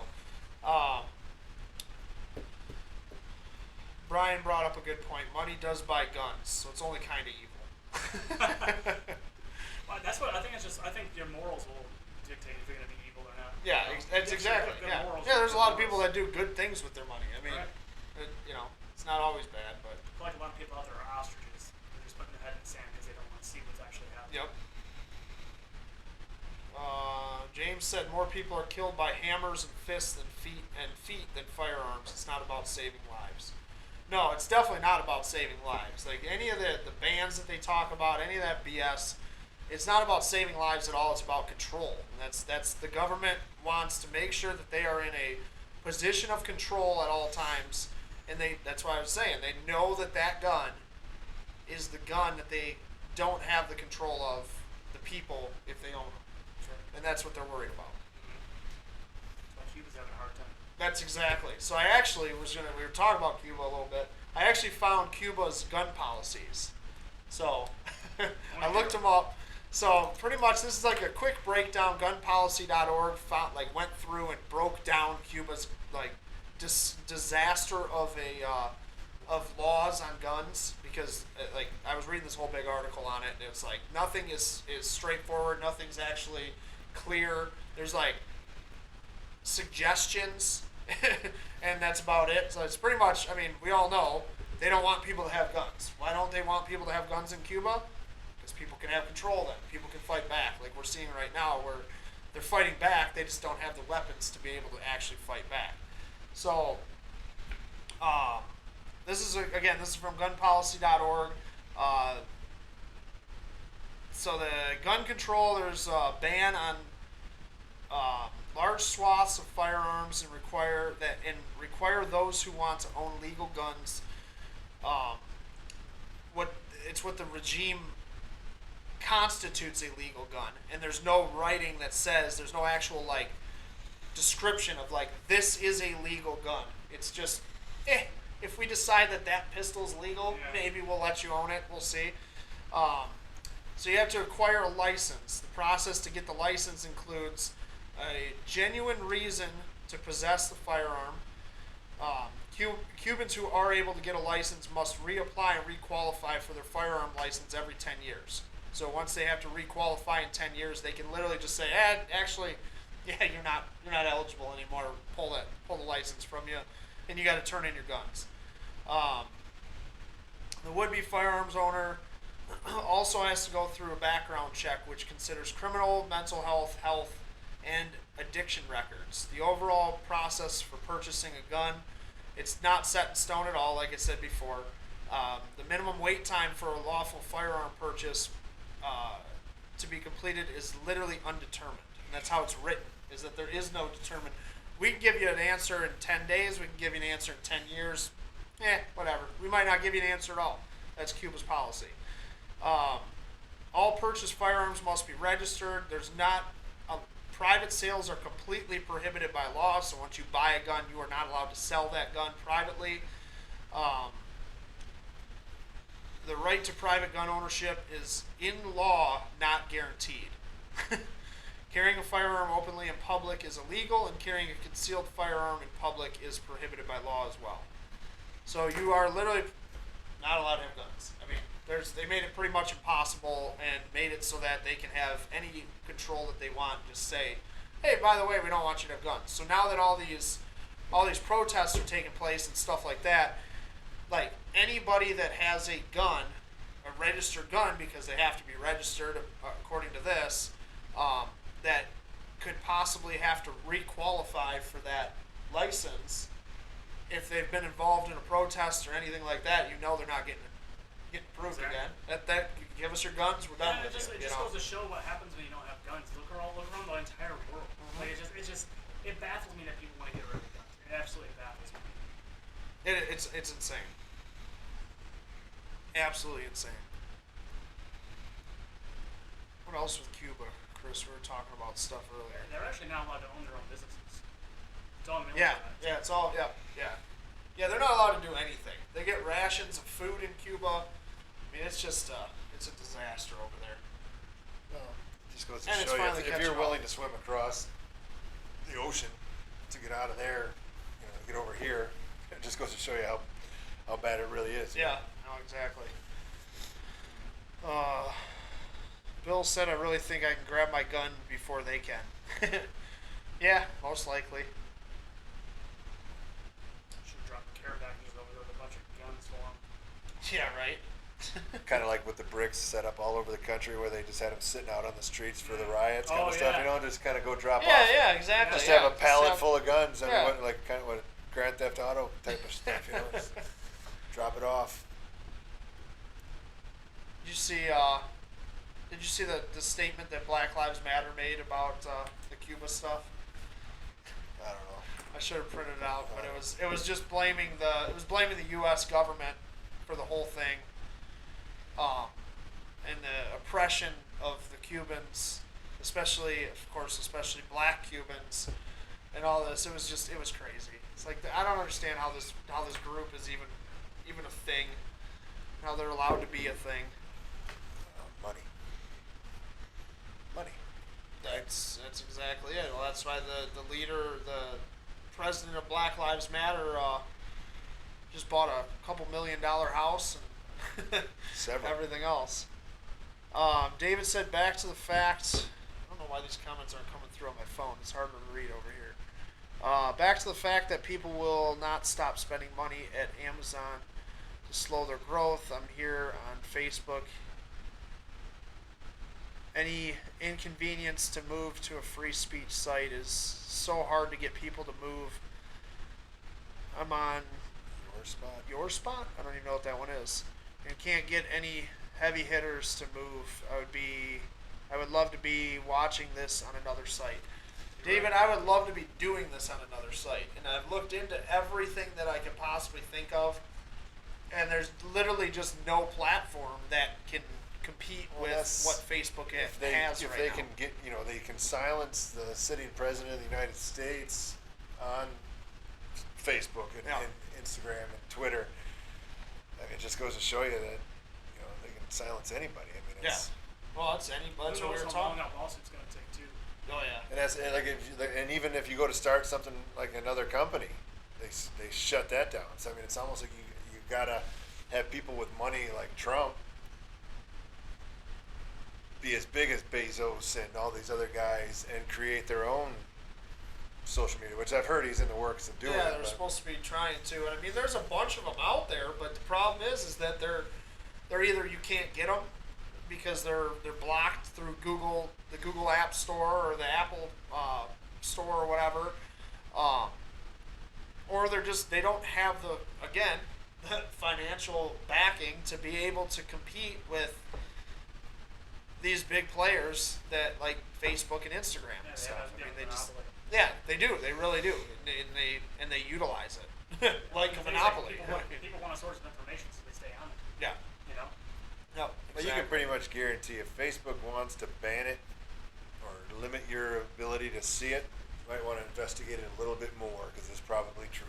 Brian brought up a good point. Money does buy guns, so it's only kind of evil. Well, that's what I think. I think your morals will dictate if you're going to be evil or not. Yeah, You know? that's If you exactly. have good Yeah, morals, yeah. There's a good lot of people morals. that do good things with their money. I mean, Right. it's not always bad, but. I feel like a lot of people out there are ostriches. They're just putting their head in the sand because they don't want to see what's actually happening. Yep. James said more people are killed by hammers and fists than feet than firearms. It's not about saving lives. No, it's definitely not about saving lives. Like any of the bans that they talk about, any of that BS, it's not about saving lives at all. It's about control. And that's the government wants to make sure that they are in a position of control at all times. And that's why I was saying they know that gun is the gun that they don't have the control of the people if they own them. And that's what they're worried about. But Cuba's having a hard time. That's exactly. So I actually we were talking about Cuba a little bit. I actually found Cuba's gun policies. So I looked them up. So pretty much this is like a quick breakdown. Gunpolicy.org went through and broke down Cuba's disaster of of laws on guns, because I was reading this whole big article on it, and it's like nothing is straightforward. Nothing's actually clear. There's suggestions and that's about it. So it's pretty much, I mean, we all know they don't want people to have guns. Why don't they want people to have guns in Cuba? Because people can have control then. People can fight back, like we're seeing right now where they're fighting back, they just don't have the weapons to be able to actually fight back. So this is from gunpolicy.org. So the gun control, there's a ban on large swaths of firearms and require those who want to own legal guns. What the regime constitutes a legal gun, and there's no writing that says, there's no actual description of this is a legal gun. It's just if we decide that pistol's legal, maybe we'll let you own it. We'll see. So you have to acquire a license. The process to get the license includes a genuine reason to possess the firearm. Cubans who are able to get a license must reapply and requalify for their firearm license every 10 years. So once they have to requalify in 10 years, they can literally just say, actually, you're not eligible anymore. Pull the license from you, and you got to turn in your guns. The would-be firearms owner also has to go through a background check, which considers criminal, mental health, and addiction records. The overall process for purchasing a gun, it's not set in stone at all, like I said before. The minimum wait time for a lawful firearm purchase to be completed is literally undetermined. And that's how it's written, is that there is no determined. We can give you an answer in 10 days, we can give you an answer in 10 years. Whatever. We might not give you an answer at all. That's Cuba's policy. All purchased firearms must be registered. Private sales are completely prohibited by law, so once you buy a gun, you are not allowed to sell that gun privately. The right to private gun ownership is, in law, not guaranteed. Carrying a firearm openly in public is illegal, and carrying a concealed firearm in public is prohibited by law as well. So you are literally not allowed to have guns. I mean, they made it pretty much impossible and made it so that they can have any control that they want. Just say, hey, by the way, we don't want you to have guns. So now that all these protests are taking place and stuff like that, anybody that has a gun, a registered gun, because they have to be registered according to this, that could possibly have to requalify for that license. If they've been involved in a protest or anything like that, they're not getting approved again. That give us your guns, we're done with it. It just goes to show what happens when you don't have guns. Look around the entire world. It baffles me that people want to get rid of guns. It absolutely baffles me. It's insane. Absolutely insane. What else with Cuba, Chris? We were talking about stuff earlier. They're actually not allowed to own their own businesses. It's all military. It's all, Yeah, they're not allowed to do anything. They get rations of food in Cuba. I mean, it's just, it's a disaster over there. It just goes to And it's show you, finally if catching you're on. willing to swim across the ocean to get out of there, get over here, it just goes to show you how bad it really is. Yeah, no, exactly. Bill said, I really think I can grab my gun before they can. Yeah, most likely. Should drop a care packages over there with a bunch of guns for them. Yeah, right. Kind of like with the bricks set up all over the country where they just had them sitting out on the streets for the riots kind Oh, of stuff, yeah. you know, just kind of go drop Yeah, off. yeah, exactly. Just yeah. have a pallet have- full of guns. I mean, yeah. what, like kind of what Grand Theft Auto type of stuff, you know, just drop it off. Did you see? Did you see the statement that Black Lives Matter made about the Cuba stuff? I don't know. I should have printed it out, but it was just blaming the U.S. government for the whole thing, and the oppression of the Cubans, especially black Cubans, and all this. It was crazy. It's like I don't understand how this group is even a thing, how they're allowed to be a thing. Money. That's exactly it. Well, that's why the leader, the president of Black Lives Matter, just bought a $2 million house and Several. everything else. David said, back to the facts. I don't know why these comments aren't coming through on my phone. It's harder to read over here. Back to the fact that people will not stop spending money at Amazon to slow their growth. I'm here on Facebook. Any inconvenience to move to a free speech site is so hard to get people to move. I'm on your spot? I don't even know what that one is. And can't get any heavy hitters to move. I would love to be watching this on another site. David, I would love to be doing this on another site. And I've looked into everything that I could possibly think of. And there's literally just no platform that can compete with what Facebook has right now. If they can get, they can silence the sitting president of the United States on Facebook and Instagram and Twitter. I mean, it just goes to show you that, they can silence anybody. I mean, it's... Yeah. Well, that's what we were talking about. Lawsuit's going to take too. Oh, yeah. And that's and even if you go to start something like another company, they shut that down. So I mean, it's almost like you gotta have people with money like Trump be as big as Bezos and all these other guys and create their own social media, which I've heard he's in the works of doing. Yeah, they're supposed to be trying to. And I mean, there's a bunch of them out there, but the problem is that they're either you can't get them because they're blocked through Google, the Google App Store or the Apple Store or whatever, or they don't have the financial backing to be able to compete with these big players that like Facebook and Instagram and stuff. I mean, they do. They really do, and they utilize it like a monopoly. People want a source of information, so they stay on it. Yeah. No. But you can pretty much guarantee if Facebook wants to ban it or limit your ability to see it, you might want to investigate it a little bit more because it's probably true.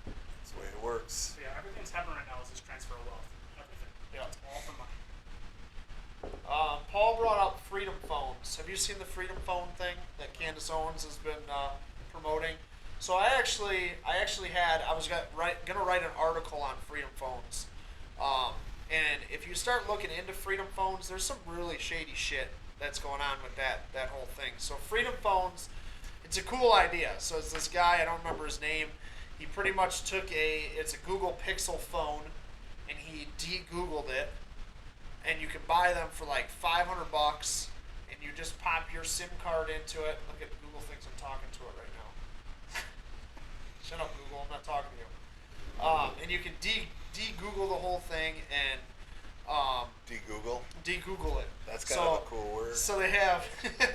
That's the way it works. So yeah, everything's happening right now is this transfer of wealth. Everything. Yeah. It's all for money. Paul brought up Freedom Phones. Have you seen the Freedom Phone thing that Candace Owens has been promoting? So I was gonna write an article on Freedom Phones, and if you start looking into Freedom Phones, there's some really shady shit that's going on with that whole thing. So Freedom Phones, it's a cool idea. So it's this guy, I don't remember his name. He pretty much took it's a Google Pixel phone, and he de-Googled it. And you can buy them for like $500, and you just pop your SIM card into it. Look at Google thinks I'm talking to it right now. Shut up, Google. I'm not talking to you. And you can de-Google the whole thing and De-Google? De-Google it. That's kind of a cool word. So they have,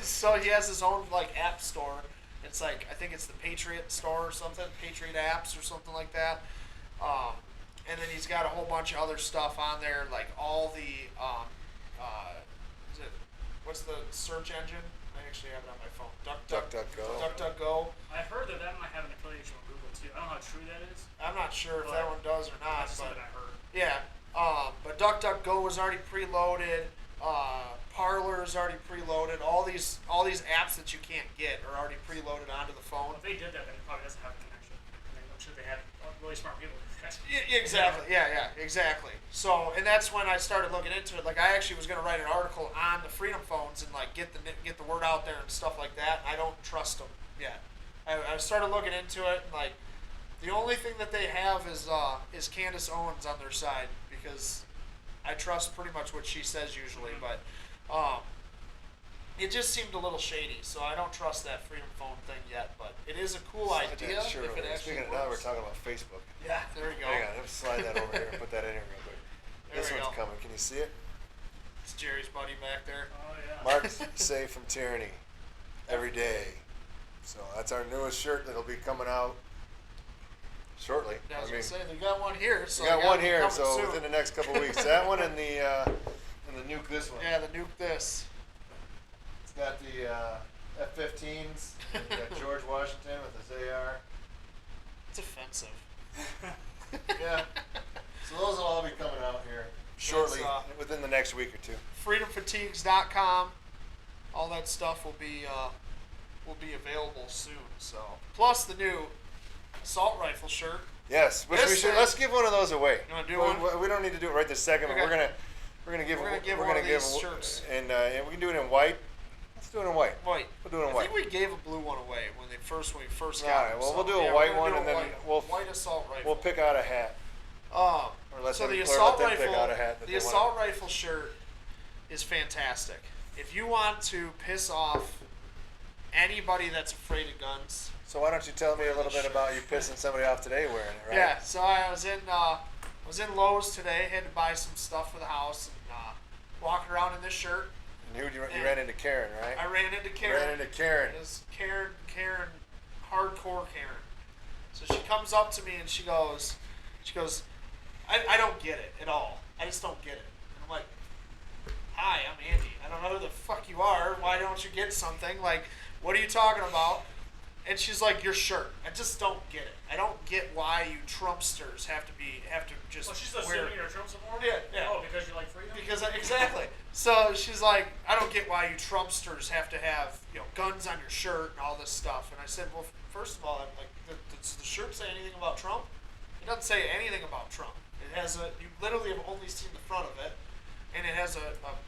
so he has his own like app store. It's like, I think it's the Patriot store or something, Patriot Apps or something like that. And then he's got a whole bunch of other stuff on there, like all the, what's the search engine? I actually have it on my phone. DuckDuckGo. DuckDuckGo. I've heard that might have an affiliation with Google too. I don't know how true that is. I'm not sure if that one does or not. That's something I heard. Yeah. But DuckDuckGo was already preloaded. Parler is already preloaded. All these apps that you can't get are already preloaded onto the phone. If they did that, then it probably doesn't have a connection. sure they have really smart people. Exactly. Yeah, exactly. So, and that's when I started looking into it. Like, I actually was going to write an article on the Freedom Phones and like get the word out there and stuff like that. I don't trust them yet. I started looking into it, and like, the only thing that they have is Candace Owens on their side, because I trust pretty much what she says usually, but it just seemed a little shady, so I don't trust that Freedom Phone thing yet. But it is a cool idea Sure. if it actually Speaking of works. now, we're talking about Facebook. Yeah, there we go. Hang on, let's slide that over here and put that in here real quick. There This we one's go. coming. Can you see it? It's Jerry's buddy back there. Oh yeah. Mark's safe from tyranny every day. So that's our newest shirt that'll be coming out shortly. I was gonna say they got one here, so we got they one gotta be here, coming so soon. within the next couple of weeks. That one and the nuke this one. Yeah, the nuke this. It's got the F-15s. And we got George Washington with his AR. It's offensive. Yeah. So those will all be coming out here shortly, within the next week or two. FreedomFatigues.com. All that stuff will be available soon. So, plus the new assault rifle shirt. Yes, which This we should. thing- Let's give one of those away. You wanna do Well, one? We don't need to do it right this second. But Okay. we're gonna give We're gonna give we're one gonna of give these shirts. and we can do it in white. Let's do it in white. White. We'll do it in I white. think we gave a blue one away when we first All got right. them. Well, so, we'll do a yeah, white we're gonna one, do and a then white, white assault rifle. we'll pick out a hat. Or let So them, the or assault let them pick rifle, out a hat that the they assault want. rifle shirt is fantastic. If you want to piss off anybody that's afraid of guns, So why don't you tell me a little bit about you pissing somebody off today wearing it, right? yeah. So I was in Lowe's today, had to buy some stuff for the house, and walking around in this shirt. And you ran into Karen, right? I ran into You Karen. ran into Karen. It was Karen, hardcore Karen. So she comes up to me and she goes, I don't get it at all. I just don't get it. And I'm like, hi, I'm Andy. I don't know who the fuck you are. Why don't you get something? Like, what are you talking about? And she's like, your shirt. I just don't get it. I don't get why you Trumpsters have to just Well, she's wear. assuming you're a Trump supporter. Yeah. Oh, because you like freedom. Exactly. So she's like, I don't get why you Trumpsters have to have guns on your shirt and all this stuff. And I said, well, first of all, I'm like, does the shirt say anything about Trump? It doesn't say anything about Trump. It has you literally have only seen the front of it, and it has a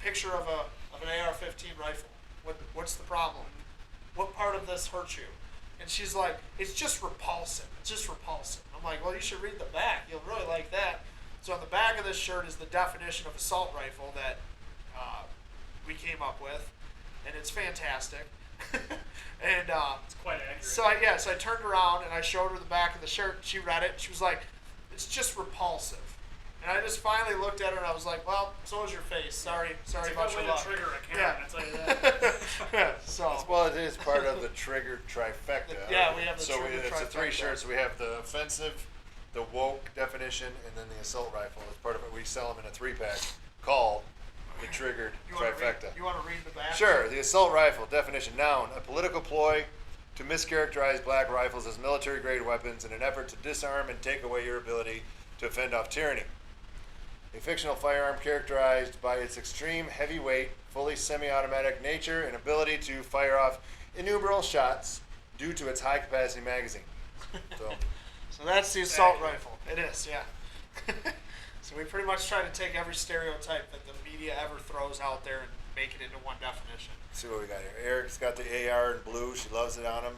picture of an AR-15 rifle. What's the problem? What part of this hurts you? And she's like, it's just repulsive. It's just repulsive. I'm like, well, you should read the back. You'll really like that. So on the back of this shirt is the definition of assault rifle that we came up with, and it's fantastic. And It's quite accurate. so I turned around and I showed her the back of the shirt. She read it. She was like, it's just repulsive. And I just finally looked at her and I was like, well, so is your face. Sorry it's a about good your way luck. to trigger a Yeah. Karen. I'll tell you that. So Well, it is part of the trigger trifecta. Yeah, we have the so trigger it's the three trifecta. shirts. We have the offensive, the woke definition, and then the assault rifle as part of it. We sell them in a 3-pack called the triggered trifecta. You want to read the back? Sure. The assault rifle definition: noun, a political ploy to mischaracterize black rifles as military-grade weapons in an effort to disarm and take away your ability to fend off tyranny. A fictional firearm characterized by its extreme heavyweight, fully semi-automatic nature and ability to fire off innumerable shots due to its high-capacity magazine. So that's the assault rifle. It is, yeah. So we pretty much try to take every stereotype that the media ever throws out there and make it into one definition. Let's see what we got here. Eric's got the AR in blue. She loves it on him.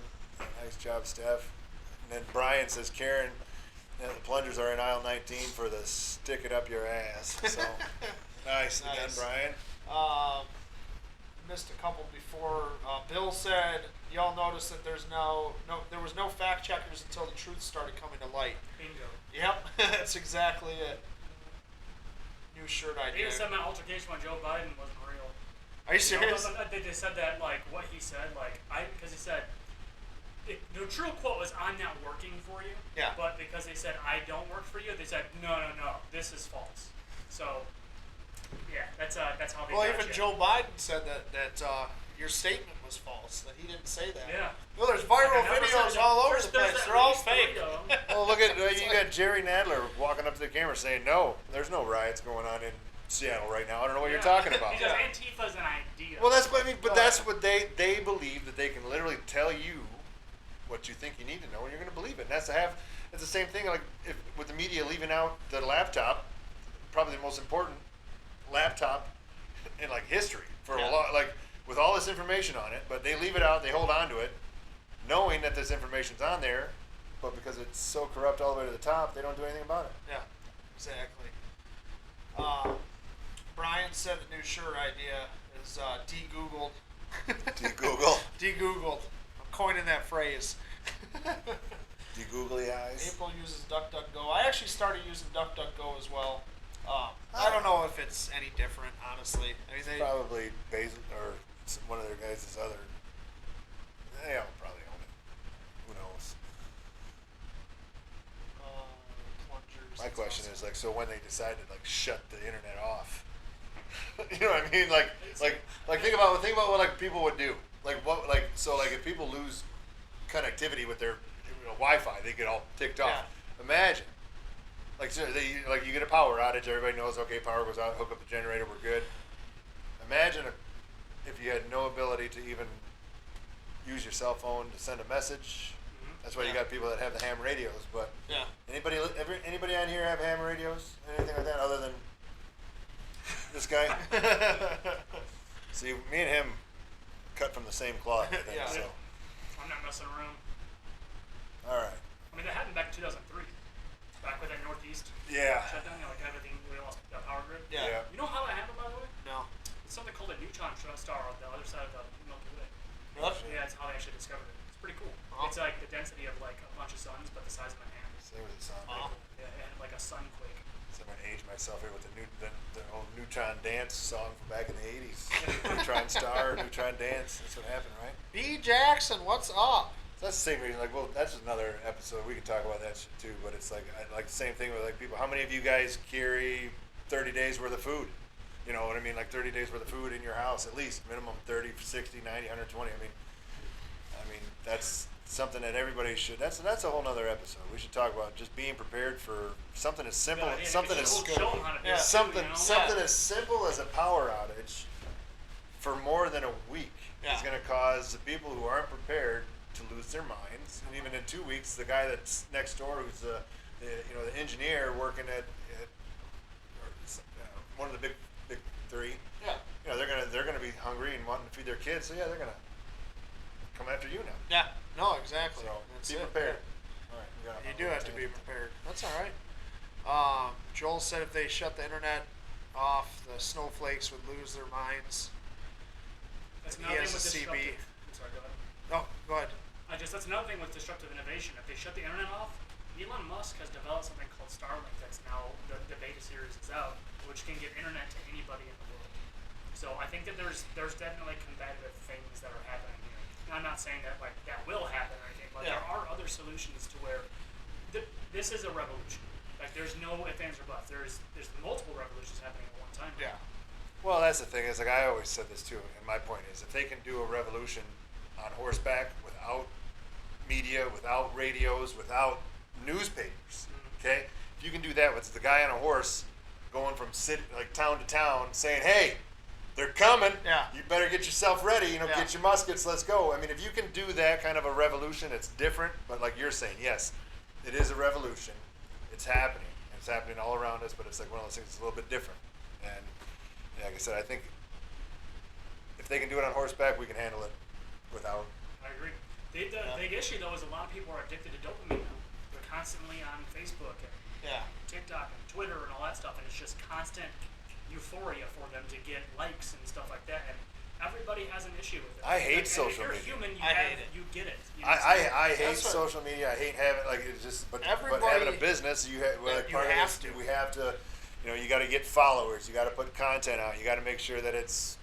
Nice job, Steph. And then Brian says, Karen, the plungers are in aisle 19 for the stick it up your ass. So nice. And then Brian. Missed a couple before. Bill said, y'all noticed that there was no fact checkers until the truth started coming to light. Bingo. Yep, that's exactly it. New shirt They idea. even said my altercation with Joe Biden wasn't real. Are you serious? They said that, like, what he said, because he said, the true quote was, I'm not working for you. Yeah. But because they said, I don't work for you, they said, no, this is false. So, yeah, that's how they Well, got even you. Joe Biden said that your statement was false, that he didn't say that. Yeah. Well, there's viral I never videos said all that. over the There's place. at They're all least fake. 3 of them. Well, look at you got Jerry Nadler walking up to the camera saying, "No, there's no riots going on in Seattle right now. I don't know what you're talking about." Because Antifa's an idea. Well, that's what I mean. But that's what they believe, that they can literally tell you what you think you need to know, and you're going to believe it. And it's the same thing. Like with the media leaving out the laptop, probably the most important laptop in like history for a lot. Like with all this information on it, but they leave it out. They hold on to it, knowing that this information's on there, but because it's so corrupt all the way to the top, they don't do anything about it. Yeah, exactly. Brian said the new shirt idea is de-Googled. De-Google. De-Googled. I'm coining that phrase. De-googly eyes. April uses DuckDuckGo. I actually started using DuckDuckGo as well. I don't know if it's any different, honestly. I mean, Probably Basil or one of their guys' other. They all probably own it. Who knows? Plungers. My question is like, so when they decide to like shut the internet off, you know what I mean? Like think about what like people would do. Like what like so like if people lose connectivity with their Wi-Fi, they get all ticked off. Yeah. Imagine. Like so you get a power outage, everybody knows okay, power goes out, hook up the generator, we're good. Imagine if you had no ability to even use your cell phone to send a message. That's why you got people that have the ham radios. But anybody on here have ham radios? Anything like that other than this guy? See, me and him cut from the same cloth, I think. So. I'm not messing around. All right. I mean, that happened back in 2003. Back with that Northeast shutdown, like everything, we lost the power grid. Yeah. You know how that happened, by the way? No. It's something called a neutron star on the other side of the Milky Way. Really? Yeah, that's how they actually discovered it. It's pretty cool. It's like the density of like a bunch of suns, but the size of my hand. Same with the sound. Yeah, and like a sun quake. So I'm gonna age myself here with the old Neutron Dance song from back in the '80s. Neutron Star, Neutron Dance. That's what happened, right? B. Jackson, what's up? So that's the same reason. Like, well, that's another episode. We can talk about that shit too. But it's like the same thing with like people. How many of you guys carry 30 days worth of food? You know what I mean? Like 30 days worth of food in your house, at least minimum 30, 60, 90, 120. I mean, that's something that everybody should. That's a whole nother episode. We should talk about just being prepared for something as simple, something as something as simple as a power outage for more than a week is going to cause the people who aren't prepared to lose their minds. And even in 2 weeks, the guy that's next door, who's the engineer working at one of the big three. Yeah. You know, they're gonna be hungry and wanting to feed their kids. So yeah, they're gonna come after you now. Yeah. No, exactly. So That's be it. prepared. All right. You do have to be prepared. That's all right. Joel said if they shut the internet off, the snowflakes would lose their minds. That's He another has thing with a CB. disruptive. I'm sorry, go ahead. No, go ahead. That's another thing with disruptive innovation. If they shut the internet off, Elon Musk has developed something called Starlink that's now the beta series is out, which can give internet to anybody in the world. So I think that there's definitely competitive things that are happening here. And I'm not saying that like that will happen or anything, but there are other solutions to where this is a revolution. Like there's no ifs, ands, or buts. There's multiple revolutions happening at one time. Yeah. Well, that's the thing. Is like I always said this too, and my point is, if they can do a revolution on horseback without media, without radios, without newspapers, okay? If you can do that with the guy on a horse going from town to town saying, "Hey, they're coming. Yeah. You better get yourself ready. You know, get your muskets. Let's go." I mean, if you can do that kind of a revolution, it's different. But like you're saying, yes, it is a revolution. It's happening. It's happening all around us. But it's like one of those things. It's a little bit different. And like I said, I think if they can do it on horseback, we can handle it without. I agree. The big issue though is a lot of people are addicted to dopamine now. They're constantly on Facebook and TikTok and Twitter and all that stuff, and it's just constant euphoria for them to get likes and stuff like that. And everybody has an issue with it. I hate like, social if you're media. human, hate it. You get it. You I hate social media. I hate having it's just but having a business we have to you got to get followers, you got to put content out, you got to make sure that it's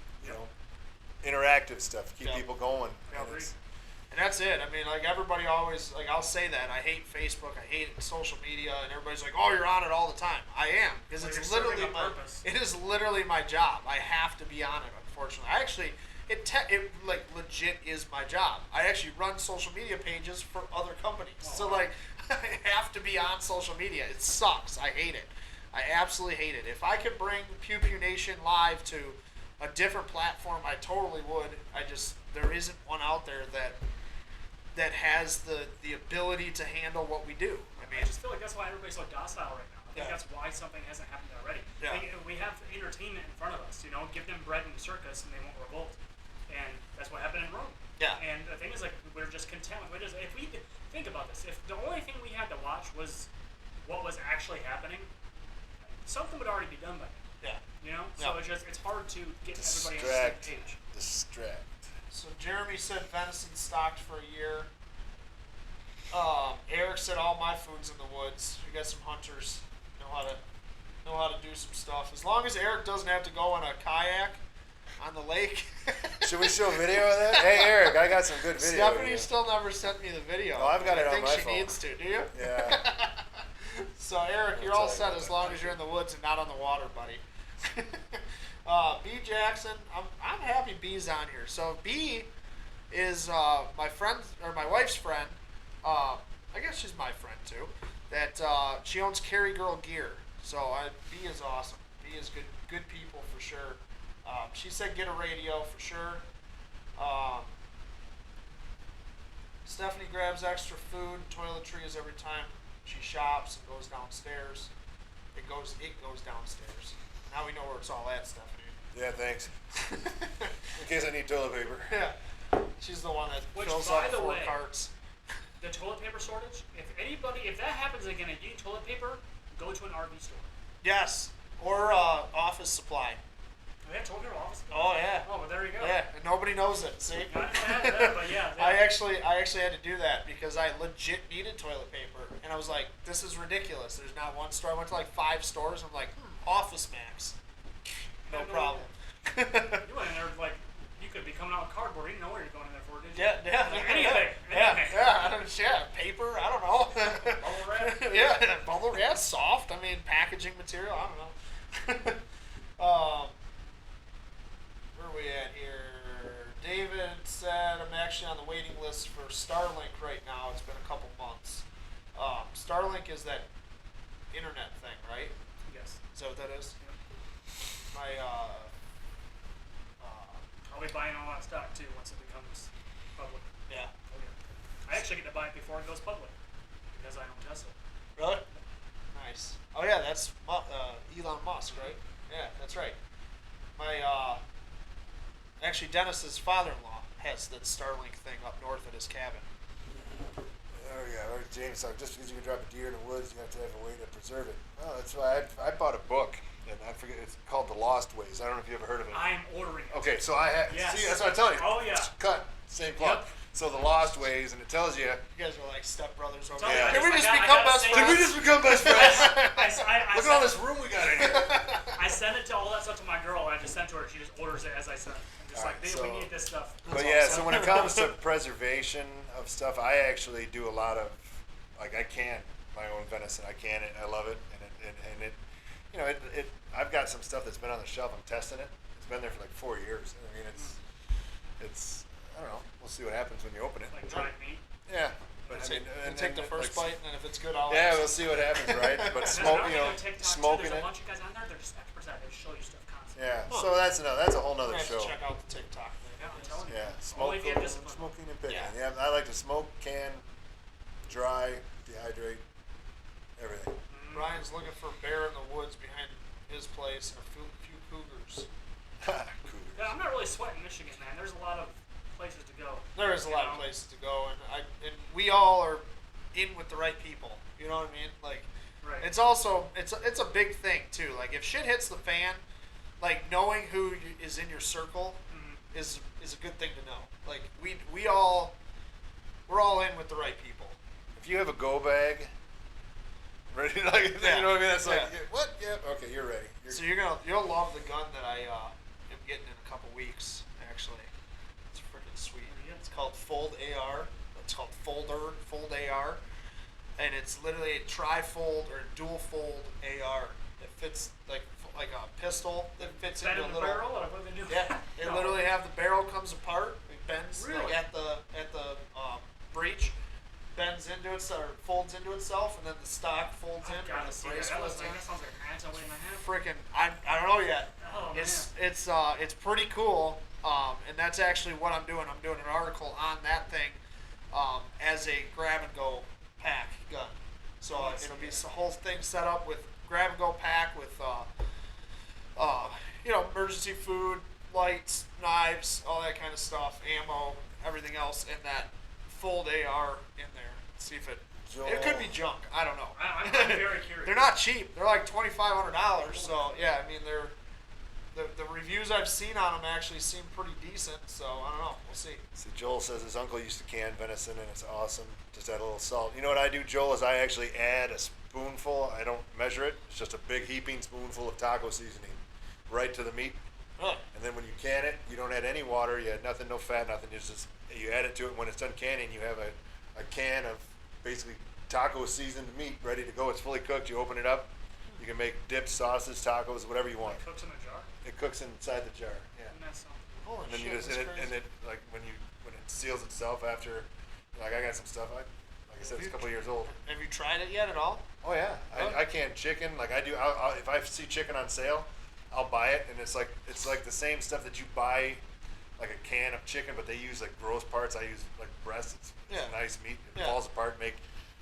interactive stuff, keep people going. And that's it. I mean, like everybody always I'll say that I hate Facebook, I hate social media, and everybody's like, "Oh, you're on it all the time." I am because it's literally it is literally my job. I have to be on it. Unfortunately, it legit is my job. I actually run social media pages for other companies, so I have to be on social media. It sucks. I hate it. I absolutely hate it. If I could bring Pew Pew Nation live to a different platform, I totally would. There isn't one out there that that has the ability to handle what we do. I mean, I just feel like that's why everybody's so docile right now. I think Yeah. that's why something hasn't happened already. Yeah. We have entertainment in front of us, give them bread in the circus and they won't revolt. And that's what happened in Rome. Yeah. And the thing is, like, we're just content with it. If we think about this, if the only thing we had to watch was what was actually happening, something would already be done by now. yeah. So Yeah. it's hard to get everybody on the same page. Distract. So Jeremy said venison stocked for a year. Eric said all my food's in the woods. We got some hunters know how to do some stuff. As long as Eric doesn't have to go on a kayak on the lake. Should we show video of that? Hey, Eric, I got some good video. Stephanie still never sent me the video. Oh, I've got it I on think my she phone. needs to. Do you? Yeah. So Eric, you're all set as long as you're in the woods and not on the water, buddy. B Jackson, I'm happy B's on here. So B is my friend or my wife's friend. I guess she's my friend too. That she owns Carry Girl Gear. So B is awesome. B is good people for sure. She said get a radio for sure. Stephanie grabs extra food and toiletries every time she shops and goes downstairs. It goes downstairs. Now we know where it's all at, Stephanie. Yeah, thanks. In case I need toilet paper. Yeah. She's the one that Which, fills by up the 4 way, carts. The toilet paper shortage, if that happens again and you need toilet paper, go to an RV store. Yes. Or office supply. They have toilet paper office? Oh yeah. Oh, well, there you go. Yeah, and nobody knows it. See? Not that, but yeah. I actually had to do that because I legit needed toilet paper, and I was like, "This is ridiculous." There's not one store. I went to like 5 stores. I'm like, Office Max, no problem. You went in there like you could be coming out with cardboard. You didn't know what you're going in there for, did you? Yeah. Like anything. Yeah. Paper. I don't know. Bubble wrap. Yeah, bubble. Yeah, soft. I mean, packaging material. I don't know. Where are we at here? David said I'm actually on the waiting list for Starlink right now. It's been a couple months. Starlink is that internet thing, right? Yes. Is that what that is? Yep. My I'll be buying all that stock too once it becomes public. yeah. Oh, yeah. I actually get to buy it before it goes public because I own Tesla. Really? Nice. Oh yeah, that's Elon Musk, right? Yeah, that's right. My actually Dennis's father-in-law has that Starlink thing up north at his cabin. Oh yeah, or James, so just because you can drop a deer in the woods, you have to have a way to preserve it. Oh, that's why I bought a book, and I forget, it's called The Lost Ways. I don't know if you ever heard of it. I am ordering it. Okay, so I have, Yes. see, that's what I'm telling you. Oh, yeah. It's cut, same cloth. Yep. So The Lost Ways, and it tells you, You guys are like stepbrothers over Tell there. me, Can we just I become gotta best say- friends? Did we just become best friends? I Look at all this room we got in here. I sent it to all that stuff to my girl. I just sent to her. She just orders it as I sent. I'm just All like, right, we so- need this stuff. But yeah, so when it comes to preservation of stuff, I actually do a lot of, like, I can my own venison. I can it. I love it, and it, you know, it. I've got some stuff that's been on the shelf. I'm testing it. It's been there for like 4 years. I mean, it's. I don't know. We'll see what happens when you open it. Like dried meat. Yeah, but I mean, and take the first bite, and then if it's good, I'll. Yeah, we'll see what happens, right? But smoke, you know, smoking There's a it. bunch of guys on there. They're just experts at it. They show you stuff constantly. Yeah. So that's a whole I'm nother gonna have show. to check out the TikTok thing. Yeah, I'm telling you. Yeah, Only if you have discipline. smoking and picking. Yeah. Yeah, I like to smoke, can, dry, dehydrate, everything. Ryan's looking for a bear in the woods behind his place and a few cougars. Cougars. Yeah, I'm not really sweating Michigan, man. There's a lot of places to go. There is a You lot know? of places to go, and we all are in with the right people. You know what I mean? Like, Right. it's also it's a big thing too. Like, if shit hits the fan, like knowing who is in your circle is a good thing to know. Like, we're all in with the right people. If you have a go bag, ready, like, Yeah. you know what I mean? That's like, Yeah. what? Yeah, okay, you're ready. So you'll love the gun that I am getting in a couple weeks. Actually, it's freaking sweet. It's called Fold AR. It's called Fold AR, and it's literally a tri-fold or dual fold AR. It fits like a pistol that fits Bend into in a the little. barrel, or what they do? Yeah, they No. literally have the barrel comes apart. It bends Really? like at the breech, bends into it or folds into itself, and then the stock folds in. I've got or to the see brace that. folds That in. sounds like a hands away in my hand. Freaking, I don't know yet. Oh, It's pretty cool. And that's actually what I'm doing. I'm doing an article on that thing as a grab-and-go pack gun. So it'll be a whole thing set up with grab-and-go pack with, emergency food, lights, knives, all that kind of stuff, ammo, everything else, and that fold AR in there. See if it could be junk. I don't know. I'm very curious. They're not cheap. They're like $2,500. So yeah, I mean the reviews I've seen on them actually seem pretty decent. So I don't know. We'll see. See, Joel says his uncle used to can venison and it's awesome. Just add a little salt. You know what I do, Joel, is I actually add a spoonful. I don't measure it. It's just a big heaping spoonful of taco seasoning right to the meat. Huh. And then when you can it, you don't add any water. You add nothing, no fat, nothing. You add it to it. When it's done canning, you have a can of basically taco seasoned meat ready to go. It's fully cooked. You open it up. You can make dips, sauces, tacos, whatever you want. It cooks in a jar? It cooks inside the jar. Yeah. Isn't that something? Holy And then shit, you just that's and crazy. it like when it seals itself after, like I got some stuff. Like I said, it's a couple years old. Have you tried it yet at all? Oh yeah, I can chicken like I do. I'll, if I see chicken on sale, I'll buy it, and it's like the same stuff that you buy, like a can of chicken, but they use like gross parts. I use like breasts. It's Yeah. nice meat. It Yeah. falls apart. Make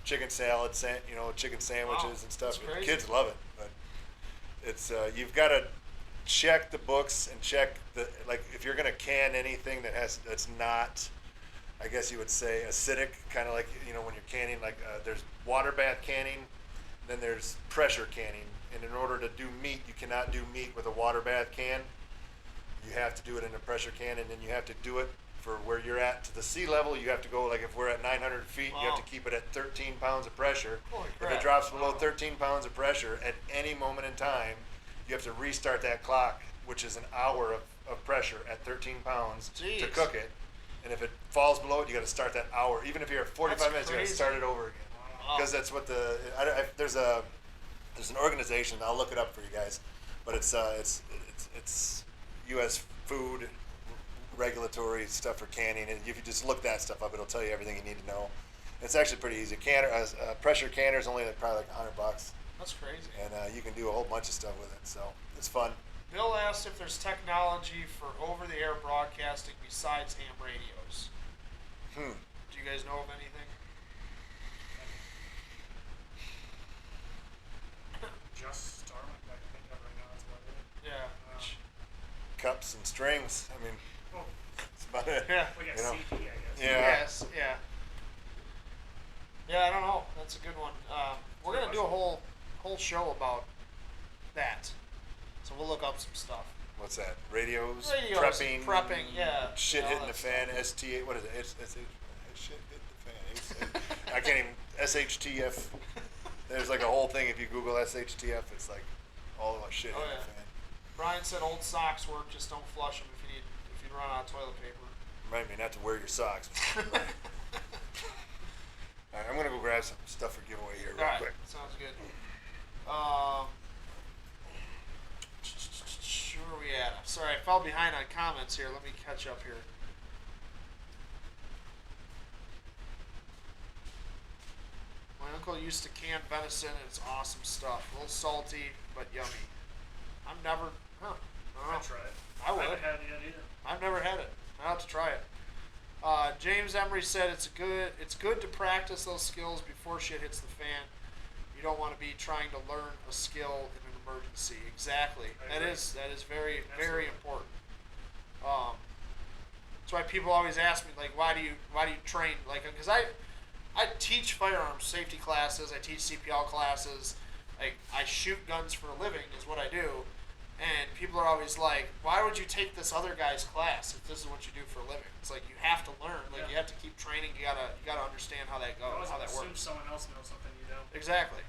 chicken salad, chicken sandwiches Wow, and stuff. that's crazy. Kids love it, but it's you've got to check the books and check the if you're gonna can anything that's not, I guess you would say, acidic, kind of like when you're canning, there's water bath canning, then there's pressure canning, and in order to do meat, you cannot do meat with a water bath can. You have to do it in a pressure can, and then you have to do it for where you're at to the sea level. You have to go, like if we're at 900 feet, you have to keep it at 13 pounds of pressure. Holy If crap. it drops below 13 pounds of pressure at any moment in time, you have to restart that clock, which is an hour of pressure at 13 pounds to Jeez. cook it. And if it falls below it, you got to start that hour. Even if you're at 45 That's minutes, you got to crazy. start it over again. Wow. Because that's what there's an organization. I'll look it up for you guys, but it's U.S. food regulatory stuff for canning, and if you just look that stuff up, it'll tell you everything you need to know. It's actually pretty easy. Pressure canner is only probably like $100, That's crazy. and you can do a whole bunch of stuff with it. So it's fun. Bill asked if there's technology for over-the-air broadcasting besides ham radios. Do you guys know of anything? Just Starlink, I think of right now. That's about it. Yeah. Cups and strings. I mean, Oh, that's about it. Yeah. we got You know? CD, I guess. Yeah. Yes. Yeah. Yeah, I don't know. That's a good one. We're gonna do a whole show about that. So we'll look up some stuff. What's that? Radios, Radios, prepping, yeah. shit all hitting the that fan. stuff. STA. What is it? It's shit hitting the fan. I can't even. SHTF. There's like a whole thing. If you Google SHTF, it's like all of shit hitting Oh, yeah. the fan. Brian said old socks work. Just don't flush them if you run out of toilet paper. Remind me not to wear your socks. All right, I'm gonna go grab some stuff for giveaway here real All right, quick. sounds good. Where are we at? I'm sorry, I fell behind on comments here. Let me catch up here. My uncle used to can venison, and it's awesome stuff. A little salty, but yummy. I've never, I don't know. I'd try it. I would. haven't had it yet either. I've never had it. I have to try it. James Emery said it's good to practice those skills before shit hits the fan. You don't want to be trying to learn a skill in an emergency. Exactly. I agree. That is very Absolutely. very important. That's why people always ask me, like, why do you train, like, because I teach firearms safety classes, I teach CPL classes, like I shoot guns for a living is what I do. And people are always like, why would you take this other guy's class if this is what you do for a living? It's like you have to learn. Like you have to keep training. You gotta understand how that I goes, always how that assume works. someone else knows something you don't. Exactly.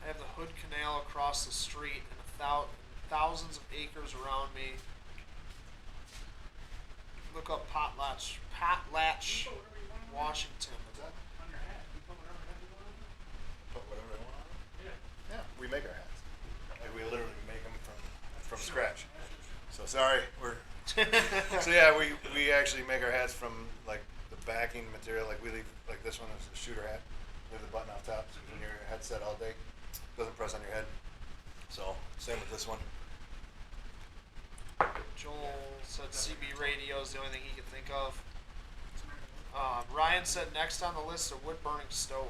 I have the Hood Canal across the street and thousands of acres around me. Look up Potlatch, Washington. On your hat. You put whatever hat you want on it? Put whatever I want on. Yeah. Yeah, we make our hats. Like we literally make them from scratch. So sorry, we're. So yeah, we actually make our hats from like the backing material. Like we leave like this one is a shooter hat. Leave the button off top, so when your headset all day, doesn't press on your head. So same with this one. Joel's Said CB radio is the only thing he could think of. Ryan said next on the list a wood burning stove.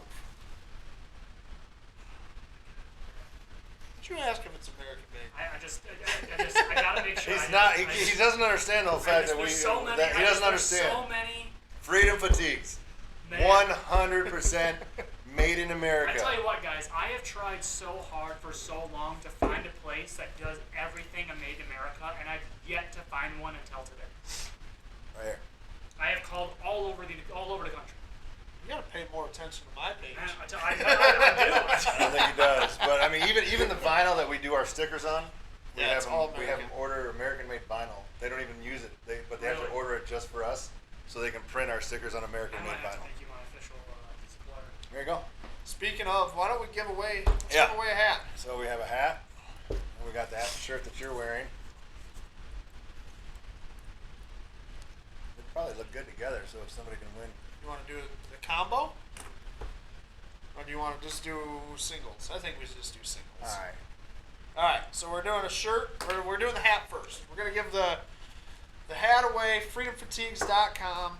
Did you ask if it's American made? I gotta make sure. He's not. He doesn't understand the fact that we. So many, That he doesn't understand. So many. Freedom fatigues. Man. 100% made in America. I tell you what, guys, I have tried so hard for so long to find a place that does everything a made in America, and I've yet to find one until today. Right here. I have called all over the country. You gotta pay more attention to my page. I do. I don't think he does. But I mean, even the vinyl that we do our stickers on, we have them order American-made vinyl. They don't even use it. But they have to order it just for us, so they can print our stickers on American-made I might have to vinyl. make you my official supplier. There you go. Speaking of, why don't we give away? Let's give away a hat. So we have a hat. And we got that shirt that you're wearing. They probably look good together. So if somebody can win. You want to do the combo? Or do you want to just do singles? I think we should just do singles. All right. All right. So we're doing a shirt. We're doing the hat first. We're gonna give the hat away. FreedomFatigues.com.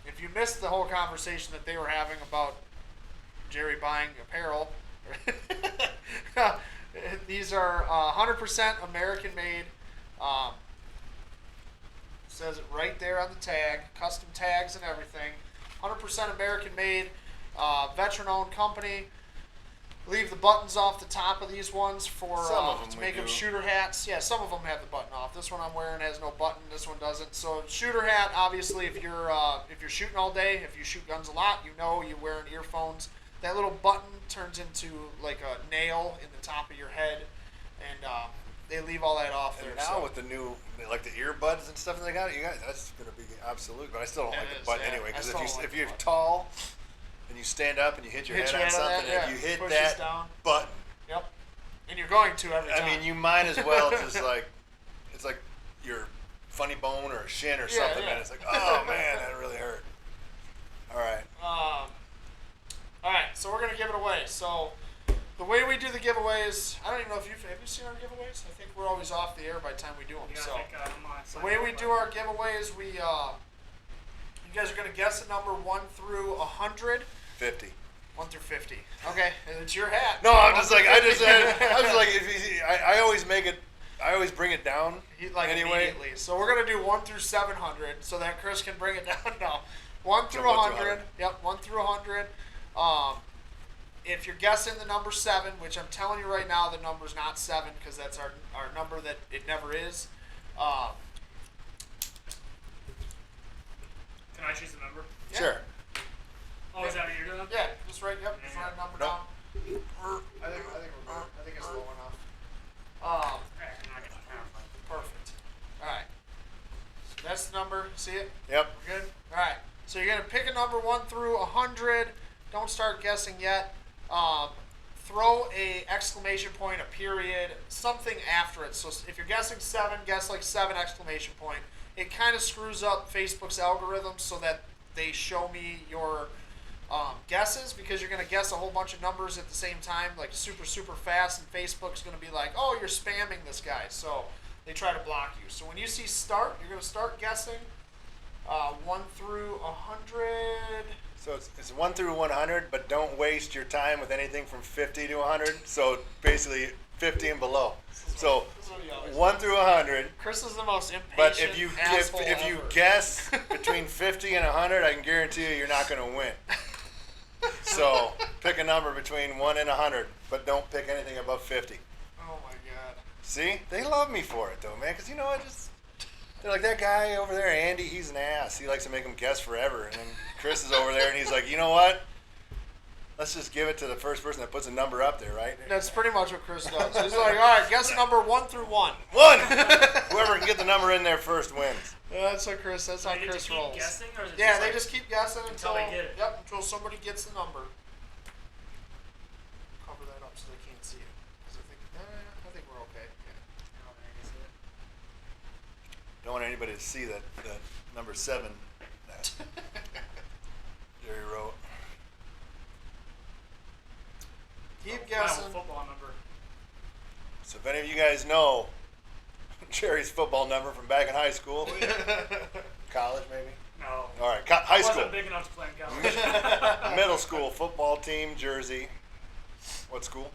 If you missed the whole conversation that they were having about Jerry buying apparel, these are 100% American made. Says it right there on the tag, custom tags and everything. 100% American made, veteran owned company. Leave the buttons off the top of these ones for to make them shooter hats. Yeah, some of them have the button off. This one I'm wearing has no button. This one doesn't. So shooter hat, obviously, if you're shooting all day, if you shoot guns a lot, you know you're wearing earphones. That little button turns into like a nail in the top of your head, and they leave all that off there. And now with the new, like the earbuds and stuff that they got, that's going to be absolute. But I still don't like the button anyway, because if you're tall and you stand up and you hit your head on something, and if you hit that button, yep, and you're going to every time. I mean, you might as well just like it's like your funny bone or a shin or something, man. It's like, oh man, that really hurt. All right. All right, so we're gonna give it away. So the way we do the giveaways, I don't even know if have you seen our giveaways? I think we're always off the air by the time we do them. Yeah, so I think, the way we do our giveaways, you guys are gonna guess a number 1 through 100. 50. 1 through 50. Okay, and it's your hat. No, I'm just like I always make it. I always bring it down. Anyway. Immediately. So we're gonna do 1 through 700, so that Chris can bring it down. No, 1 through 100. Yep, 1 through 100. If you're guessing the number 7, which I'm telling you right now, the number's not 7 because that's our number that it never is. Can I choose the number? Yeah. Sure. Oh, is that what you're doing? Yeah, just right. Yep, just write a number down. I think we're good. I think it's low enough. Perfect. All right. So that's the number. See it? Yep. We're good. All right. So you're gonna pick a number 1 through 100. Don't start guessing yet. Throw a exclamation point, a period, something after it. So if you're guessing 7, guess like 7 exclamation point. It kind of screws up Facebook's algorithm so that they show me your guesses, because you're going to guess a whole bunch of numbers at the same time, like super, super fast, and Facebook's going to be like, oh, you're spamming this guy. So they try to block you. So when you see start, you're going to start guessing 1 through 100. So it's 1 through 100, but don't waste your time with anything from 50 to 100. So basically 50 and below. So 1 through 100. Chris is the most impatient. But if you ever. guess between 50 and 100, I can guarantee you you're not going to win. So pick a number between 1 and 100, but don't pick anything above 50. Oh my God. See, they love me for it though, man. Because you know what? They're like, that guy over there, Andy, he's an ass. He likes to make them guess forever. And then Chris is over there, and he's like, you know what? Let's just give it to the first person that puts a number up there, right? That's pretty much what Chris does. He's like, all right, guess number 1 through 1. 1! Whoever can get the number in there first wins. That's how Chris rolls. Guessing, or is it yeah, they just keep guessing until they get it? Yep, until somebody gets the number. Cover that up so they can't see it. 'Cause I think we're okay. Yeah. Don't want anybody to see that number 7 that Jerry wrote. Keep guessing. Football number. So if any of you guys know Jerry's football number from back in high school. College, maybe? No. All right, high I school. wasn't big enough to play in college. Middle school football team jersey. What school?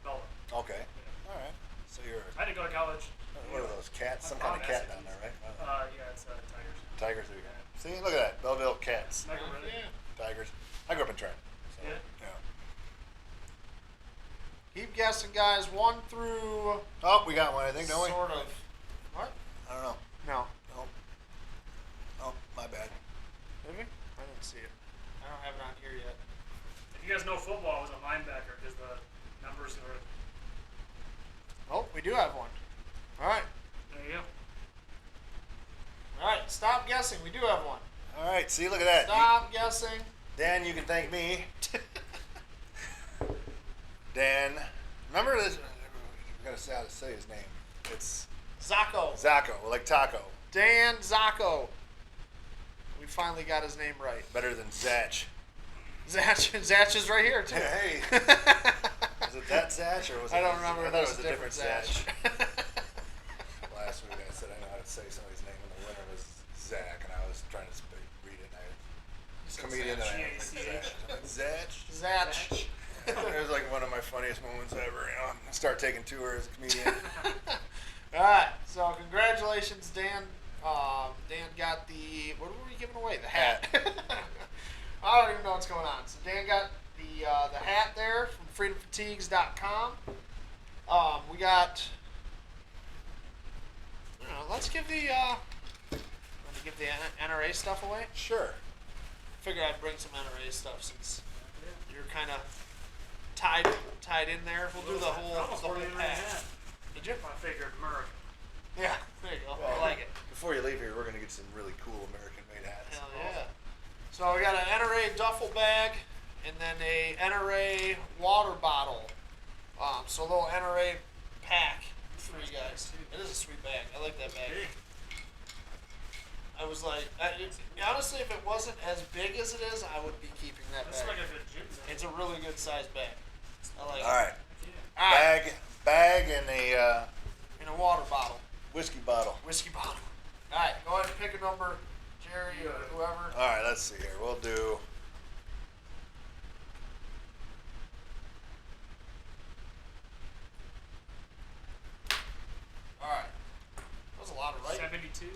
Melbourne. Okay. All right. So you're, I didn't go to college. what are those cats? Some I'm kind of from cat down there, right? Yeah, it's Tigers. Tigers, there you go. See, look at that. Belleville Cats. Never really. Tigers. I grew up in Trent. So, Yeah. Keep guessing, guys. 1 through. Oh, we got one, I think, don't we? Sort of. What? I don't know. No. Oh. Oh, my bad. Did we? I didn't see it. I don't have it on here yet. If you guys know football, I was a linebacker because the numbers are. Oh, we do have one. All right. There you go. All right. Stop guessing. We do have one. All right, see, look at that. Stop guessing. Dan, you can thank me. Dan, remember this? I gotta say how to say his name. It's Zacco. Zacco, like taco. Dan Zacco. We finally got his name right. Better than Zatch. Zatch is right here too. Hey. Was it that Zatch or was it? I don't remember. I thought it was a different Zatch. Last week I said I know how to say somebody's name, and the winner was Zach, and I was trying to read it. And comedian that I am. Zatch. Zatch. It was like one of my funniest moments ever. You know, start taking tours as a comedian. All right. So congratulations, Dan. Dan got the. What were we giving away? The hat. I don't even know what's going on. So Dan got the hat there from freedomfatigues.com. We got. I don't know, let's give the. Want to give the NRA stuff away? Sure. Figured I'd bring some NRA stuff since you're kind of tied in there. We'll do the whole pack. Did you? I figured American. Yeah, there you go. Well, I like it. Before you leave here, we're gonna get some really cool American-made hats. Hell yeah. So we got an NRA duffel bag and then a NRA water bottle. So a little NRA pack for you guys. It is a sweet bag. I like that bag. I was like, honestly, if it wasn't as big as it is, I would be keeping that That's bag. like a good gym bag. It's a really good sized bag. I like All it. right. All right. Bag and a In a water bottle. whiskey bottle. Whiskey bottle. All right. Go ahead and pick a number, Jerry or whoever. All right, let's see here. We'll do. All right. That was a lot of writing. 72.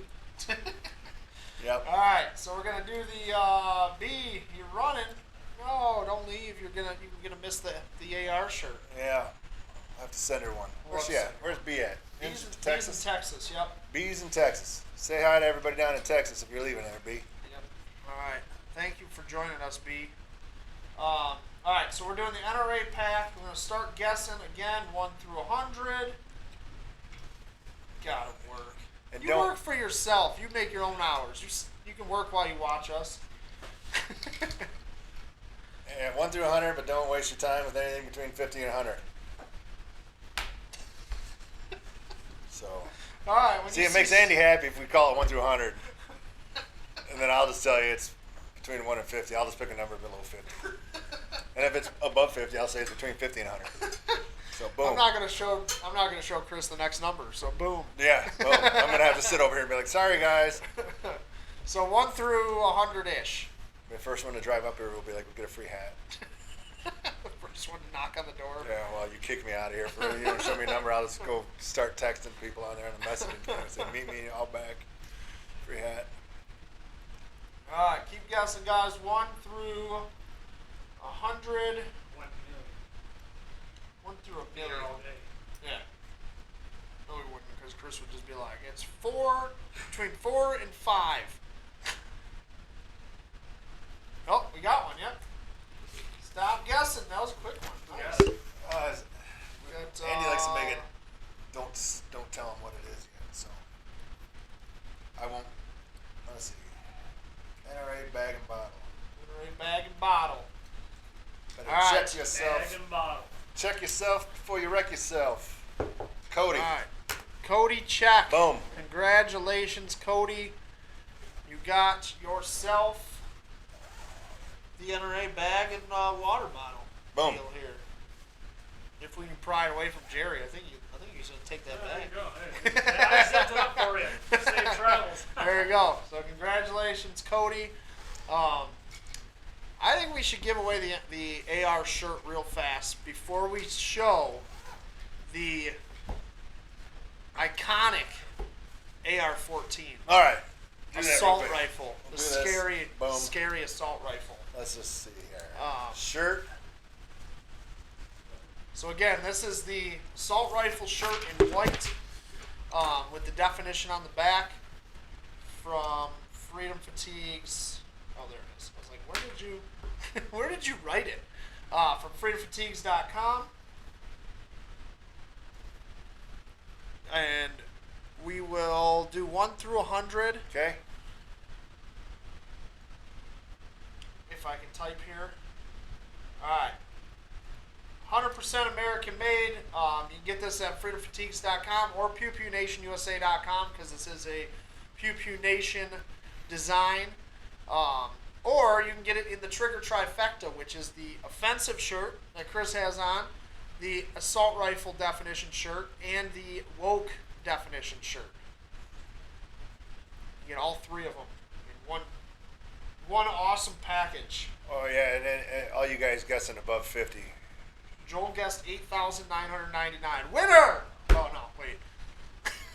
Yep. All right, so we're gonna do the B. You're running. No, don't leave. You're gonna miss the AR shirt. Yeah. I have to send her one. Where's she at? Where's B at? In B's in Texas. Texas. Yep. B's in Texas. Say hi to everybody down in Texas if you're leaving there, B. Yep. All right. Thank you for joining us, B. All right, so we're doing the NRA pack. We're gonna start guessing again, 1 through 100. Gotta work. And You don't- work for yourself. You make your own hours. You can work while you watch us. Yeah, 1 through 100, but don't waste your time with anything between 50 and 100. So, All right. When see, you it makes Andy happy if we call it 1 through 100. And then I'll just tell you it's between 1 and 50. I'll just pick a number below 50. And if it's above 50, I'll say it's between 50 and 100. So, boom. I'm not gonna show Chris the next number. So boom. Yeah, boom. I'm going to have to sit over here and be like, sorry, guys. So 1 through 100-ish. The first one to drive up here will be like, we'll get a free hat. First one to knock on the door. Yeah, well, you kick me out of here. You don't show me a number, I'll just go start texting people on there and messaging them and say, meet me out back. Free hat. All right, keep guessing, guys. 1 through 100. 1 million. 1 through a Here million. all day. Yeah. No, we wouldn't, because Chris would just be like, it's 4, between 4 and 5. Oh, we got one, yep. Stop guessing. That was a quick one. Nice. Andy likes to make it. Don't tell him what it is yet. So I won't. Let's see. NRA bag and bottle. NRA bag and bottle. Better All right. check yourself. Bag and bottle. Check yourself before you wreck yourself. Cody. All right. Cody, check. Boom. Congratulations, Cody. You got yourself the NRA bag and water bottle Boom. deal here. If we can pry it away from Jerry, I think you he's gonna take that There back. you go. Hey, I set it up for you. Safe travels. There you go. So congratulations, Cody. I think we should give away the AR shirt real fast before we show the iconic AR14 All right. Do that real assault quick. rifle. We'll The do this. scary, Boom. scary assault rifle. Let's just see here. Shirt. So again, this is the assault rifle shirt in white, with the definition on the back from Freedom Fatigues. Oh, there it is. I was like, where did you, where did you write it? From freedomfatigues.com. And we will do 1 through 100. Okay. If I can type here. Alright. 100% American made. You can get this at freedomfatigues.com or PewPewNationUSA.com because this is a Pew Pew Nation design. Or you can get it in the Trigger Trifecta, which is the offensive shirt that Chris has on, the assault rifle definition shirt, and the woke definition shirt. You get all three of them in one awesome package. Oh yeah, and then all you guys guessing above 50. Joel guessed 8,999. Winner! Oh no, wait.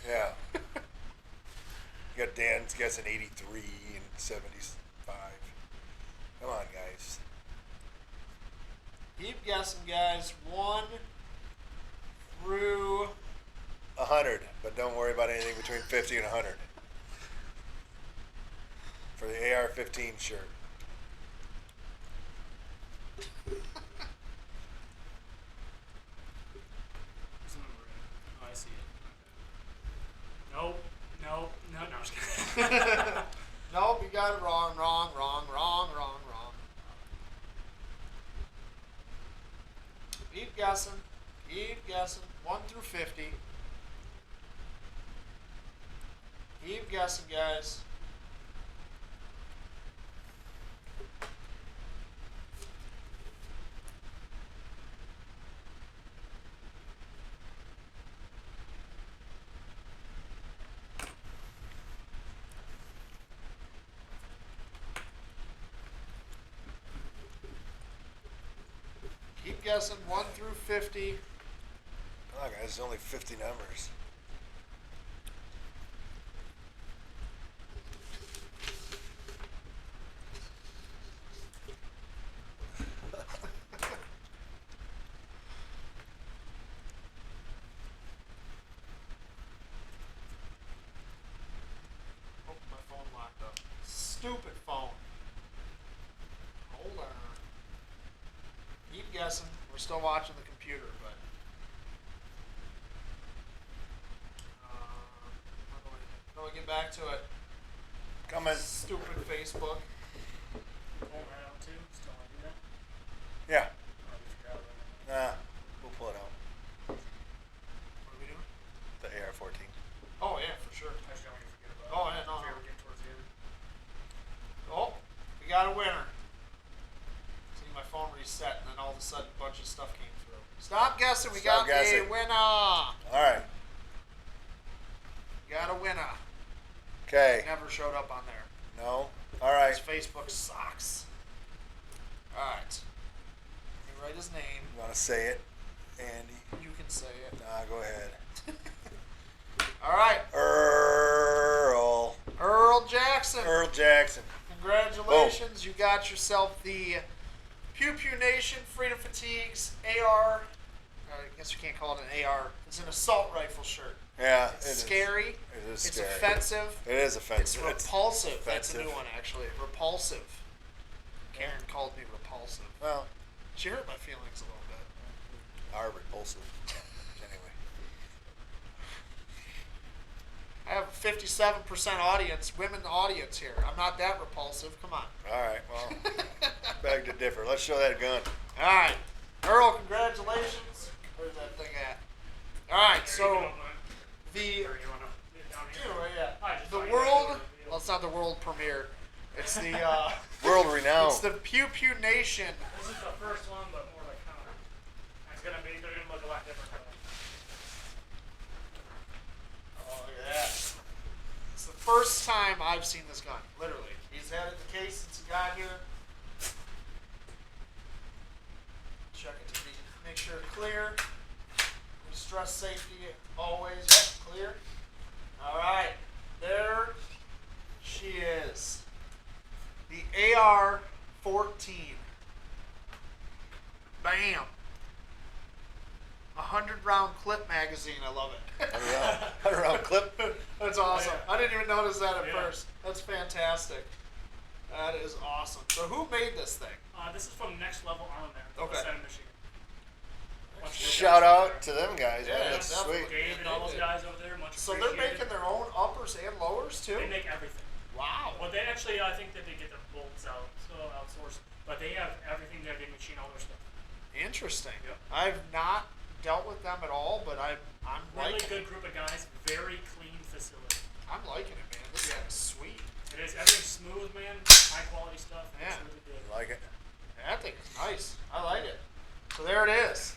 Yeah. You got Dan's guessing 83 and 75. Come on, guys. Keep guessing, guys. 1 through 100, but don't worry about anything between 50 and 100. For the AR-15 shirt. Oh, I see it. Nope. No, I'm just kidding. Nope, you got it wrong. Keep guessing. 1 through 50. Keep guessing, guys. Keep guessing. 1 through 50. Oh, guys, there's only 50 numbers. Oh, my phone locked up. Stupid phone. Hold on. Keep guessing. We're still watching the computer, but. How do we get back to it? Coming. Stupid Facebook. Pull that out too. Still want to do that? Yeah. Or we forgot about it? Nah, we'll pull it out. What are we doing? The AR-14. Oh, yeah, for sure. I just don't want to forget about it. Oh, yeah, no, If we no. ever get towards the end. Oh, we got a winner. See, my phone reset, and then all of a sudden, a bunch of stuff came through. Stop guessing. We Stop got guessing. a winner. All right. We got a winner. Okay. Never showed up on there. No. All right. His Facebook sucks. All right. Let me write his name. You want to say it, Andy? You can say it. Nah, go ahead. All right. Earl Jackson. Jackson. Congratulations. You got yourself the Pew Pew Nation Freedom Fatigues AR. I guess you can't call it an AR. It's an assault rifle shirt. Yeah. It's it is. scary. It is It's scary. offensive. It is It's offensive. repulsive. That's a offensive. new one, actually. Repulsive. Karen called me repulsive. Well, She hurt my feelings a little bit. are repulsive. Anyway. I have a 57% audience, women audience here. I'm not that repulsive. Come on. All right. Well, beg to differ. Let's show that gun. All right. Earl, congratulations. Where's that thing at? All right, There you so go, bud. the Or you want to get down here? I just the thought you world. guys were Well, it's not the world premiere. It's the World renowned. it's the Pew Pew Nation. This is the first one, but more like counter. It's gonna be. They're gonna look a lot different. Though. first time I've seen this gun. Literally, he's had it in the case since he got here. Check it to make sure it's clear. We stress safety always. Yep, clear. All right, there she is. The AR14. Bam. 100-round clip magazine. I love it. 100-round clip. That's awesome. I didn't even notice that at first. That's fantastic. That is awesome. So who made this thing? This is from Next Level Armament. Okay. Center, Michigan. Shout out to them guys. Yeah, That's definitely. sweet. Dave and all those guys over there, much So they're appreciated. making their own uppers and lowers too? They make everything. Wow. Well, they actually, I think that they get their bolts out, so outsourced. But they have everything there. They machine all their stuff. Interesting. Yep. I've not dealt with them at all, but I'm Really liking good it. group of guys. Very clean facility. I'm liking it, man. This thing is sweet. It is. Everything's smooth, man. High quality stuff. Yeah. It's really good. Like it. That thing is nice. I like it. So there it is.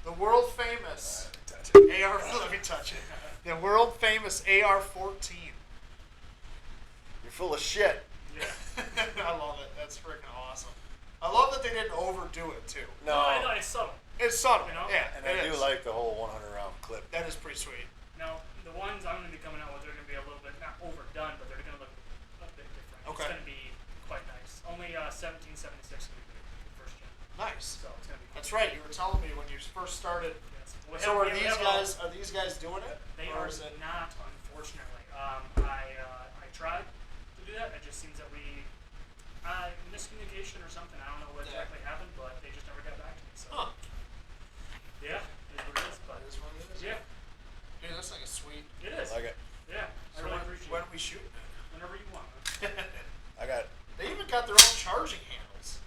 The world famous AR. Let me touch it. The world famous AR-14. You're full of shit. Yeah. I love it. That's freaking awesome. I love that they didn't overdo it too. No. I know, it's subtle. It's subtle. You know? Yeah. And I it do is. like the whole 100-round clip. That is pretty sweet. Now, the ones I'm going to be coming out with are going to be a little bit, not overdone, but they're going to look a bit different. Okay. It's going to be quite nice. Only 1776 will be the first gen. Nice. So it's going to be cool. That's right. You were telling me when you first started. Yes. We So have- are we these have guys? Are these guys doing it? They or are is it? not, unfortunately. I tried to do that. It just seems that we miscommunication or something. I don't know what exactly happened, but they just never got back to me. So Huh. yeah, it is what it is. But That is what it is. yeah, Dude, this thing is sweet. it is. Like it. Yeah, I So really when appreciate are it. we shooting it? Whenever you want. Man. I got. They even got their own charging handles.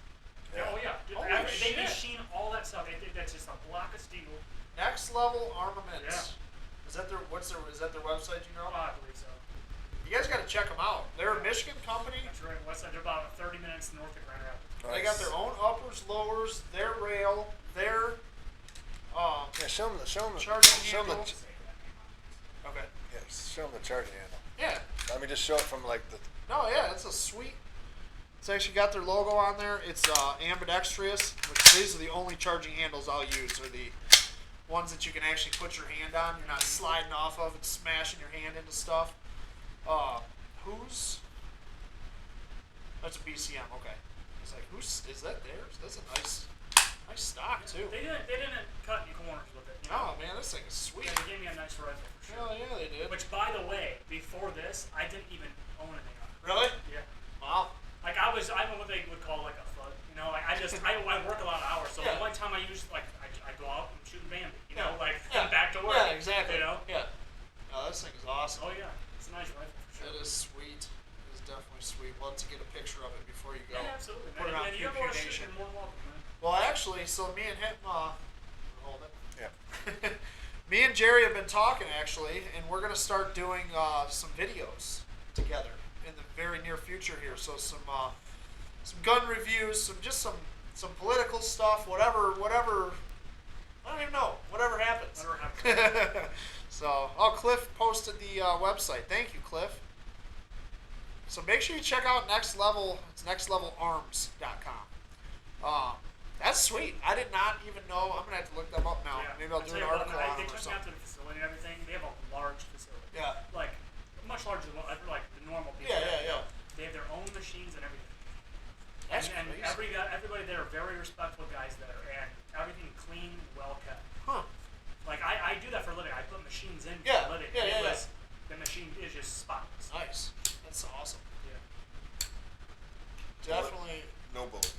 Oh yeah, dude, Holy they shit. machine all that stuff. That's just a block of steel. Next level armaments. Yeah. Is that their Is that their website? You know? I believe so. You guys got to check them out. They're a Michigan company. That's right. West side. They're about 30 minutes north of Grand Rapids. They got their own uppers, lowers, their rail, their Yeah, show them the charging show 'em handle. Okay. yeah, show them the charging handle. Yeah. I mean, just show it from like the. No, yeah, it's a sweet. It's actually got their logo on there. It's ambidextrous, which these are the only charging handles I'll use. Are the ones that you can actually put your hand on. You're not sliding off of and smashing your hand into stuff. Who's? That's a BCM. Okay. It's like is that theirs? That's a nice stock too. They didn't cut any corners with it. You know? Oh man, this thing is sweet. Yeah, they gave me a nice rifle for sure. Hell yeah, they did. Which, by the way, before this, I didn't even own anything on it. Really? Yeah. Wow. Like I'm what they would call like a thug. You know, like I work a lot of hours. So Yeah. the one time I use I go out and shoot Bambi. You Yeah. know, like Yeah. back to work. Yeah, exactly. You know. Yeah. Oh, this thing is awesome. Oh yeah, it's a nice rifle for sure. It is sweet. It is definitely sweet. We'll have to get a picture of it before you go. Yeah, absolutely. Put it Man. on And you ever PEW want to shoot, Nation. you're more than welcome, man. Well, actually, so me and him, hold it. Yeah. Me and Jerry have been talking actually, and we're gonna start doing some videos together in the very near future here. So some gun reviews, some political stuff, whatever. I don't even know. Whatever happens. Whatever happens. So, Cliff posted the website. Thank you, Cliff. So make sure you check out Next Level. It's nextlevelarms.com. That's sweet. I did not even know. I'm gonna have to look them up now. Yeah. Maybe I'll do an tell you what, article on They them or took me out to something. the facility and everything. They have a large facility. Yeah. Like much larger than like the normal people. Yeah, have. yeah, yeah. They have their own machines and everything. That's and crazy. everybody there are very respectful guys there, and everything clean, well kept. Huh. Like I do that for a living. I put machines in Yeah, for a living. yeah, yeah, The machine is just spotless. Nice. That's awesome. Yeah. Definitely. No bullet.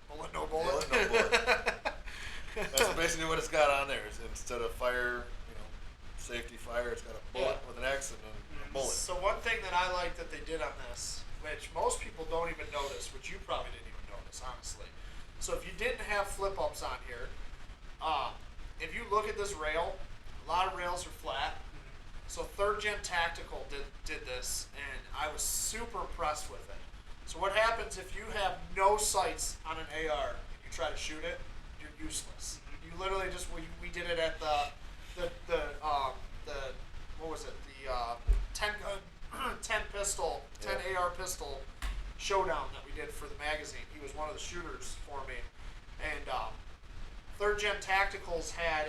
Bullet, no bullet. Bullet, no bullet. That's basically what it's got on there. Is instead of fire, safety fire, it's got a bullet with an X and a bullet. So one thing that I like that they did on this, which most people don't even notice, which you probably didn't even notice, honestly. So if you didn't have flip-ups on here, if you look at this rail, a lot of rails are flat. So 3rd Gen Tactical did this, and I was super impressed with it. So what happens if you have no sights on an AR and you try to shoot it? You're useless. You literally just we did it at the what was it, the 10 gun 10 pistol pistol showdown that we did for the magazine. He was one of the shooters for me, and Third Gen Tacticals had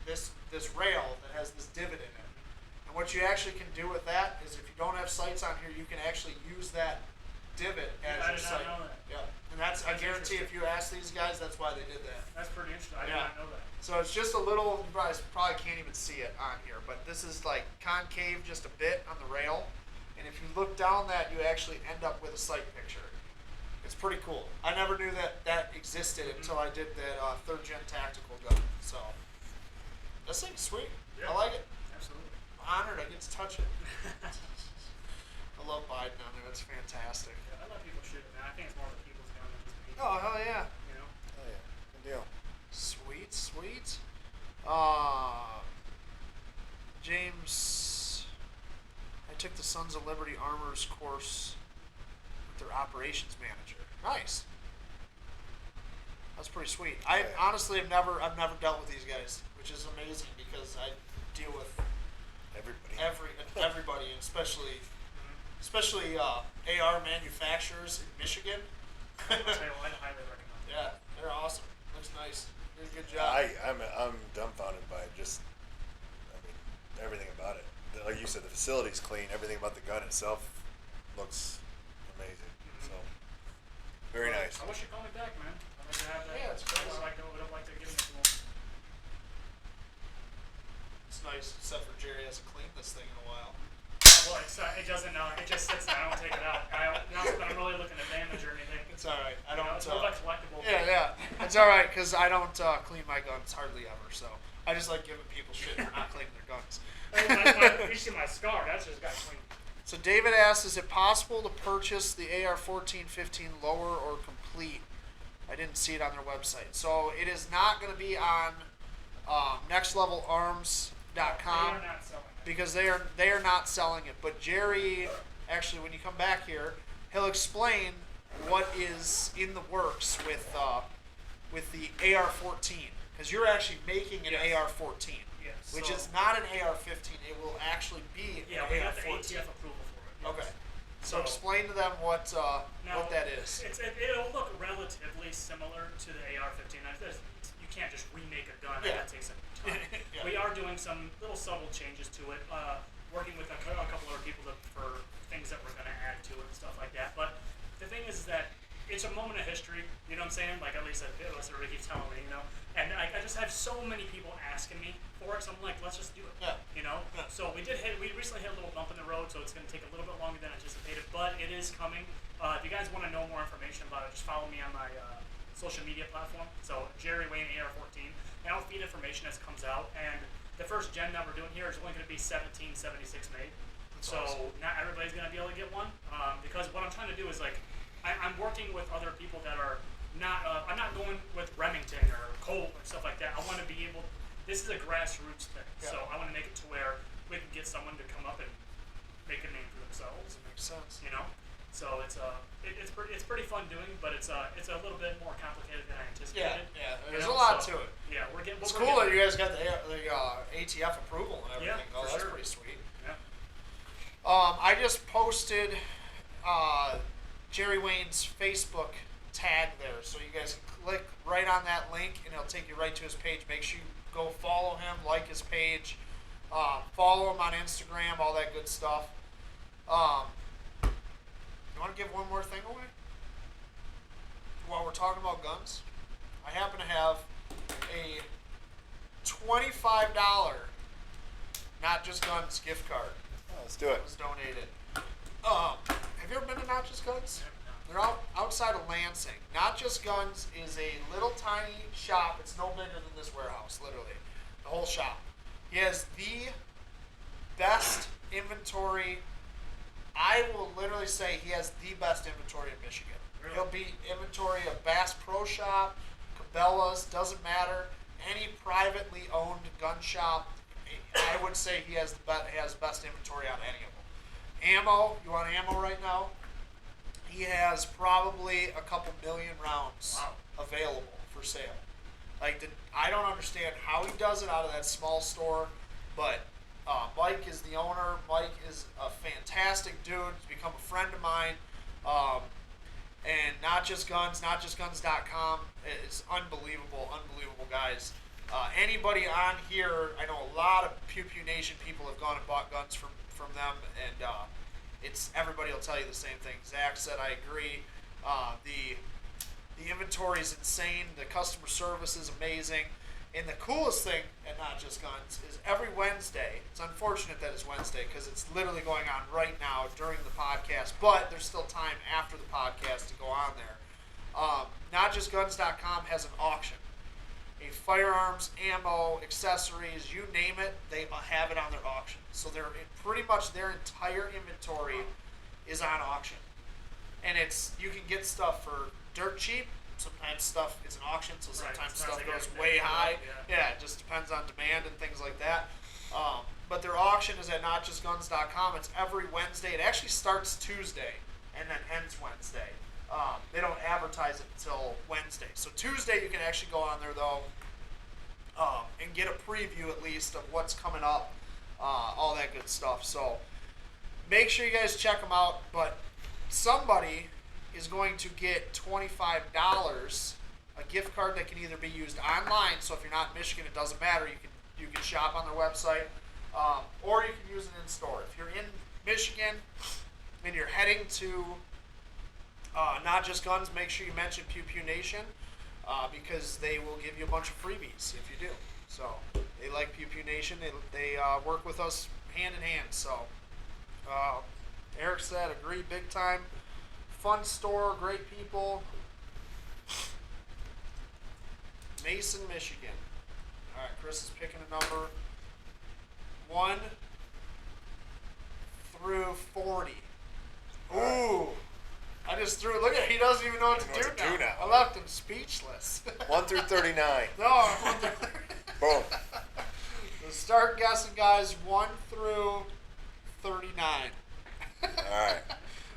this rail that has this divot in it. And what you actually can do with that is if you don't have sights on here, you can actually use that divot as I your did sight. not know that. Yeah, and I guarantee if you ask these guys, that's why they did that. That's pretty interesting. I did not know that. So it's just a little, you probably can't even see it on here, but this is like concave just a bit on the rail. And if you look down that, you actually end up with a sight picture. It's pretty cool. I never knew that existed until I did that Third Gen Tactical gun. So this thing's sweet. Yeah. I like it. Absolutely. I'm honored I get to touch it. I love Biden on there. That's fantastic. Yeah, I let people shoot it, man. I think it's more of a people's gun than just me. Oh, hell yeah. You know? Oh yeah, good deal. Sweet, sweet. James, I took the Sons of Liberty Armors course with their operations manager. Nice. That's pretty sweet. I honestly have never dealt with these guys, which is amazing because I deal with everybody, and especially AR manufacturers in Michigan. I'd highly recommend it. Yeah, they're awesome. Looks nice. Did a good job. I'm dumbfounded by just, everything about it. Like you said, the facility's clean. Everything about the gun itself looks amazing. So, very nice. I wish you'd call me back, man. I'd like to have that. Yeah, it's great. I would like to give it to them. It's nice, except for Jerry hasn't cleaned this thing in a while. Well, it doesn't. It just sits there. I don't take it out. Not that I'm really looking to damage or anything. It's all right. I don't. It's more like collectible. Yeah. It's all right because I don't clean my guns hardly ever. So I just like giving people shit for not cleaning their guns. You see my scar? That's just got clean. So David asks, is it possible to purchase the AR14 15 lower or complete? I didn't see it on their website. So it is not going to be on nextlevelarms.com They are not selling it. because they are not selling it. But Jerry, actually, when you come back here, he'll explain what is in the works with the AR14 because you're actually making an AR14. Yes. Which So- is not an AR-15. It will actually be Yeah, an we got the AR-14. ATF approval for it. Yes. Okay. So So- explain to them what that is. It'll look relatively similar to the AR-15. You can't just remake a gun. Yeah. That takes a time. Yeah. We are doing some little subtle changes to it. Working with a couple other people for things that we're going to add to it and stuff like that. But the thing is that it's a moment of history. You know what I'm saying? Like at least everybody keeps telling me, you know. And I just have so many people asking me for it, so I'm like, let's just do it. Yeah. You know. Yeah. So we recently hit a little bump in the road, so it's going to take a little bit longer than anticipated, but it is coming. If you guys want to know more information about it, just follow me on my social media platform. So Jerry Wayne AR14, and I'll feed information as it comes out. And the first gen that we're doing here is only going to be 1776 made. That's so awesome. not everybody's going to be able to get one, because what I'm trying to do is like, I'm working with other people that are not. I'm not going with Remington or Colt or stuff like that. I want to be able. This is a grassroots thing, Yeah. so I want to make it to where we can get someone to come up and make a name for themselves. Makes sense. You know, so it's pretty fun doing, but it's a little bit more complicated than I anticipated. Yeah. You There's know, a lot so, to it. Yeah, we're getting. It's cool that you guys got the ATF approval and everything. Yeah, Oh, for that's sure. pretty sweet. Yeah. I just posted Jerry Wayne's Facebook tag there, so you guys can click right on that link, and it'll take you right to his page. Make sure you go follow him, like his page, follow him on Instagram, all that good stuff. You want to give one more thing away? While we're talking about guns, I happen to have a $25 Not Just Guns gift card. Oh, let's do it. That was donated. Have you ever been to Not Just Guns? They're outside of Lansing. Not Just Guns is a little tiny shop. It's no bigger than this warehouse, literally. The whole shop. He has the best inventory. I will literally say he has the best inventory in Michigan. Really? He'll be inventory of Bass Pro Shop, Cabela's, doesn't matter. Any privately owned gun shop, I would say he has best inventory on any of them. Ammo, you want ammo right now? He has probably a couple million rounds available for sale. I don't understand how he does it out of that small store, but Mike is the owner. Mike is a fantastic fantastic dude. He's become a friend of mine. And Not Just Guns, NotJustGuns.com is unbelievable guys. Anybody on here, I know a lot of Pew Pew Nation people have gone and bought guns from them, and it's everybody will tell you the same thing. Zach said, I agree. The inventory is insane. The customer service is amazing. And the coolest thing at Not Just Guns is every Wednesday, it's unfortunate that it's Wednesday because it's literally going on right now during the podcast, but there's still time after the podcast to go on there. NotJustGuns.com has an auction. A firearms, ammo, accessories, you name it, they have it on their auction. So they're pretty much their entire inventory is on auction. And you can get stuff for dirt cheap. Sometimes stuff is an auction, so sometimes stuff goes way high. Yeah, it just depends on demand and things like that. But their auction is at NotJustGuns.com. It's every Wednesday. It actually starts Tuesday and then ends Wednesday. They don't advertise it until Wednesday. So Tuesday you can actually go on there though and get a preview at least of what's coming up, all that good stuff. So make sure you guys check them out. But somebody is going to get $25, a gift card that can either be used online. So if you're not in Michigan, it doesn't matter. You can shop on their website, or you can use it in store. If you're in Michigan and you're heading to Not Just Guns, make sure you mention Pew Pew Nation because they will give you a bunch of freebies if you do. So they like Pew Pew Nation. They work with us hand in hand. So Eric said, agree big time. Fun store, great people. Mason, Michigan. All right, Chris is picking a number 1 through 40. Ooh. I just threw it. Look at it. He doesn't even know what to do now. I left him speechless. 1 through 39. No, 1 through Boom. So start guessing, guys. 1 through 39. All right.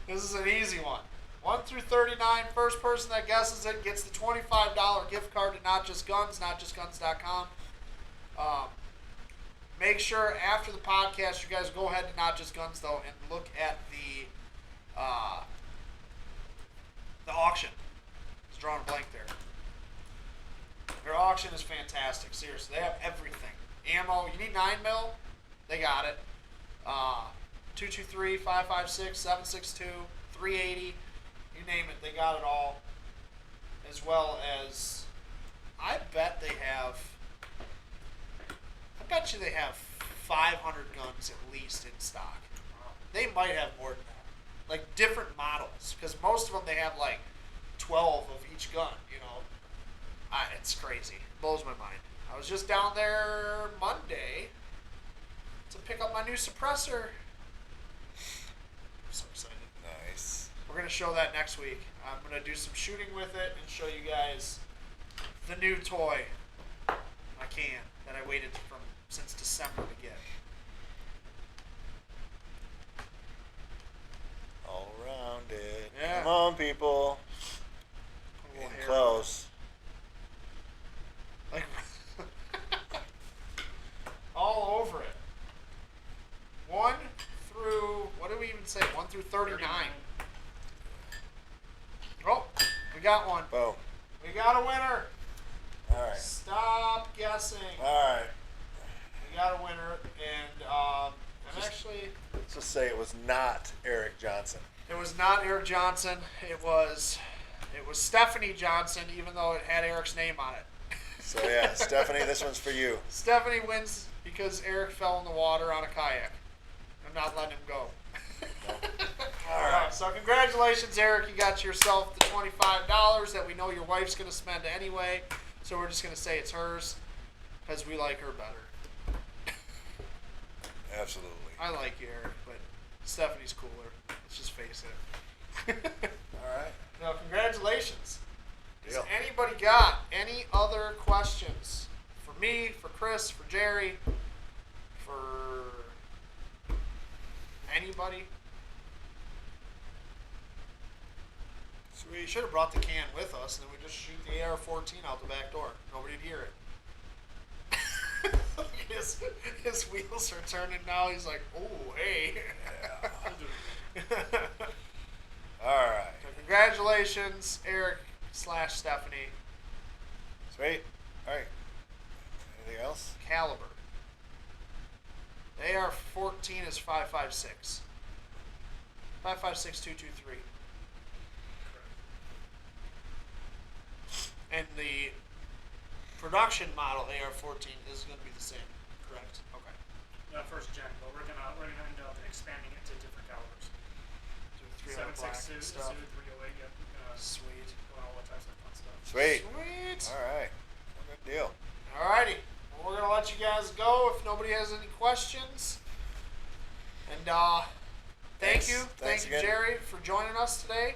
This is an easy one. 1 through 39. First person that guesses it gets the $25 gift card to Not Just Guns, NotJustGuns.com. Make sure after the podcast, you guys go ahead to Not Just Guns though and look at the auction. Just drawing a blank there. Their auction is fantastic. Seriously, they have everything. Ammo. You need 9mm? They got it. 223, 556, 762, 380. You name it, they got it all. As well as, I bet you they have 500 guns at least in stock. They might have more than that. Like different models, because most of them they have like 12 of each gun, you know. It's crazy. It blows my mind. I was just down there Monday to pick up my new suppressor. I'm so excited. Nice. We're going to show that next week. I'm going to do some shooting with it and show you guys the new toy, my can, that I waited since December to get. All around it. Yeah. Come on, people. Getting Getting close. Like, all over it. 1 through, what do we even say? 1 through 39. Oh, we got one. Boom. We got a winner. All right. Stop guessing. All right. We got a winner, and I'm actually. Let's just say it was not Eric Johnson. It was not Eric Johnson. It was Stephanie Johnson, even though it had Eric's name on it. So yeah, Stephanie, this one's for you. Stephanie wins because Eric fell in the water on a kayak. I'm not letting him go. All right. So congratulations, Eric. You got yourself the $25 that we know your wife's going to spend anyway. So we're just going to say it's hers because we like her better. Absolutely. I like you, Eric, but Stephanie's cooler. Let's just face it. All right. No, congratulations. Has Deal. anybody got any other questions for me, for Chris, for Jerry, for anybody? Sweet. We should have brought the can with us, and then we just shoot the AR14 out the back door. Nobody'd hear it. his wheels are turning now. He's like, oh, hey. Yeah. Congratulations, Eric/Stephanie. Sweet. All right. Anything else? Caliber. The AR14 is 5.56. 5.56 .223. And the production model AR14 is going to be the same, correct? Okay. First gen, but we're gonna end up expanding it to different calibers. Do 300 black 7.62, and stuff. 308, yep. Sweet. All that types of fun stuff. Sweet. Sweet. All right. Well, good deal. Alrighty. Well, we're going to let you guys go if nobody has any questions. And thank Thanks. you. Thanks Thank you, again. Jerry, for joining us today.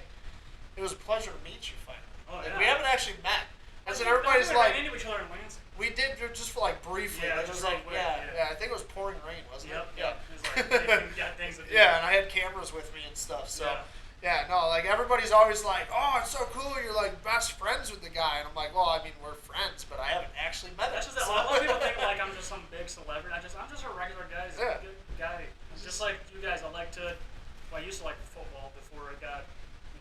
It was a pleasure to meet you finally. Oh, Like, yeah. we haven't actually met. As in, I everybody's think we like, ran into each other in Lansing. we did just for like briefly. Yeah, Like, it just was real like, quick, yeah, I think it was pouring rain, wasn't Yep, it? yep. It was like, hey, we got things to do. Yeah, and I had cameras with me and stuff. So, Yeah. yeah, no, like everybody's always like, oh, it's so cool. You're like best friends with the guy. And I'm like, well, I mean, we're friends, but I haven't actually met him. That's just a lot of people think like I'm just some big celebrity. I'm just a regular guy. Just Yeah. a good guy. Just like you guys, I like to. Well, I used to like football before it got,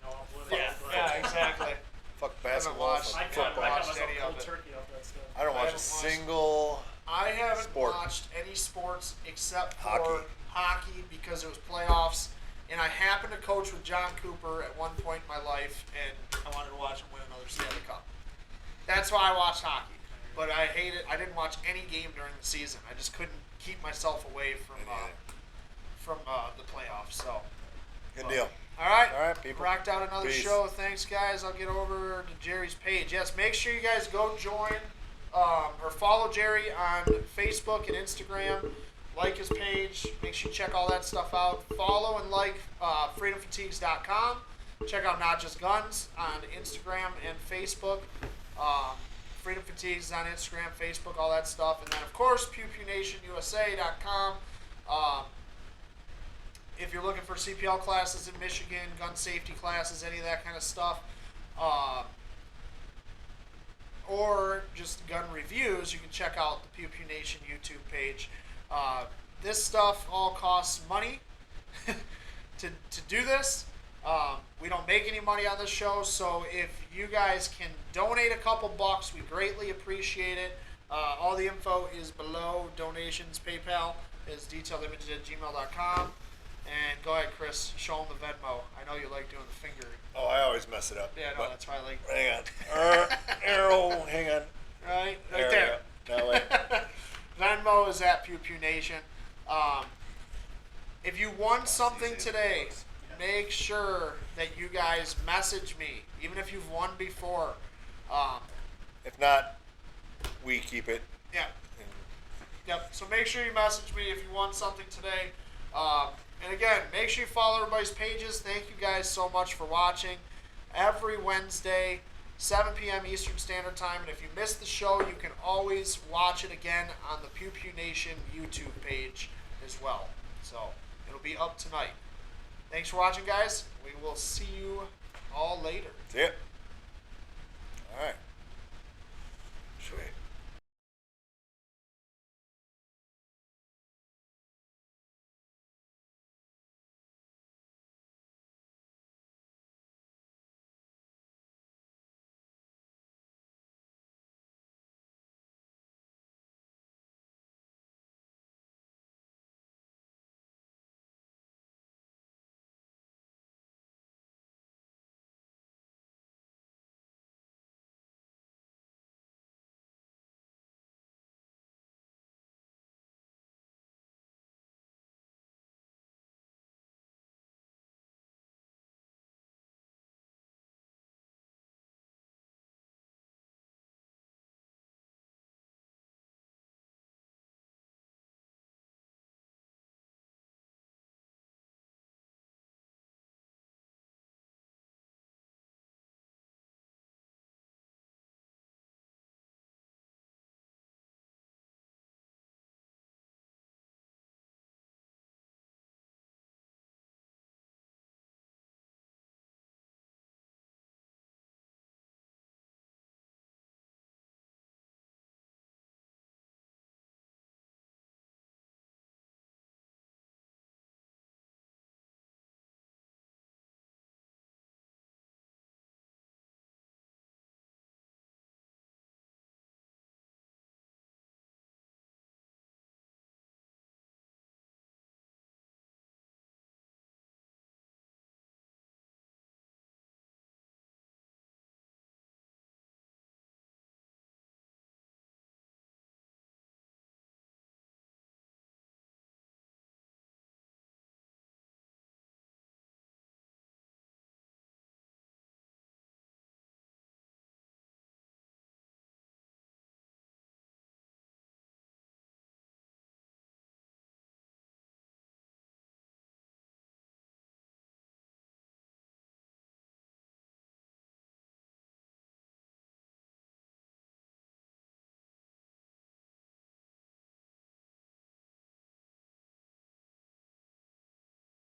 all political. Yeah, but yeah, exactly. Fuck haven't basketball. watched- Fuck I cut football. myself any of cold it. turkey off that stuff. I don't watch a haven't watched- single. I haven't Sport. watched any sports except for Hockey. hockey because it was playoffs, and I happened to coach with John Cooper at one point in my life, and I wanted to watch him win another Stanley Cup. That's why I watched hockey. But I hate it. I didn't watch any game during the season. I just couldn't keep myself away from the playoffs. So. Good deal. All right. All right, people. Rocked out another Peace. show. Thanks, guys. I'll get over to Jerry's page. Yes, make sure you guys go join or follow Jerry on Facebook and Instagram. Like his page. Make sure you check all that stuff out. Follow and like freedomfatigues.com. Check out Not Just Guns on Instagram and Facebook. Freedom Fatigues on Instagram, Facebook, all that stuff. And then, of course, PewPewNationUSA.com. If you're looking for CPL classes in Michigan, gun safety classes, any of that kind of stuff, or just gun reviews, you can check out the Pew Pew Nation YouTube page. This stuff all costs money to do this. We don't make any money on this show, so if you guys can donate a couple bucks, we greatly appreciate it. All the info is below. Donations, PayPal is detailedimage@gmail.com. And go ahead, Chris, show them the Venmo. I know you like doing the finger. Oh, I always mess it up. Yeah, no, but- that's why I like. Hang on. Arrow. Hang on. Right There there. we go. That way. Venmo is at Pew Pew Nation. If you won something easy. today, make sure that you guys message me, even if you've won before. If not, we keep it. Yeah. Yep. So make sure you message me if you won something today. And again, make sure you follow everybody's pages. Thank you guys so much for watching. Every Wednesday, 7 p.m. Eastern Standard Time. And if you missed the show, you can always watch it again on the Pew Pew Nation YouTube page as well. So it'll be up tonight. Thanks for watching, guys. We will see you all later. See ya. All right.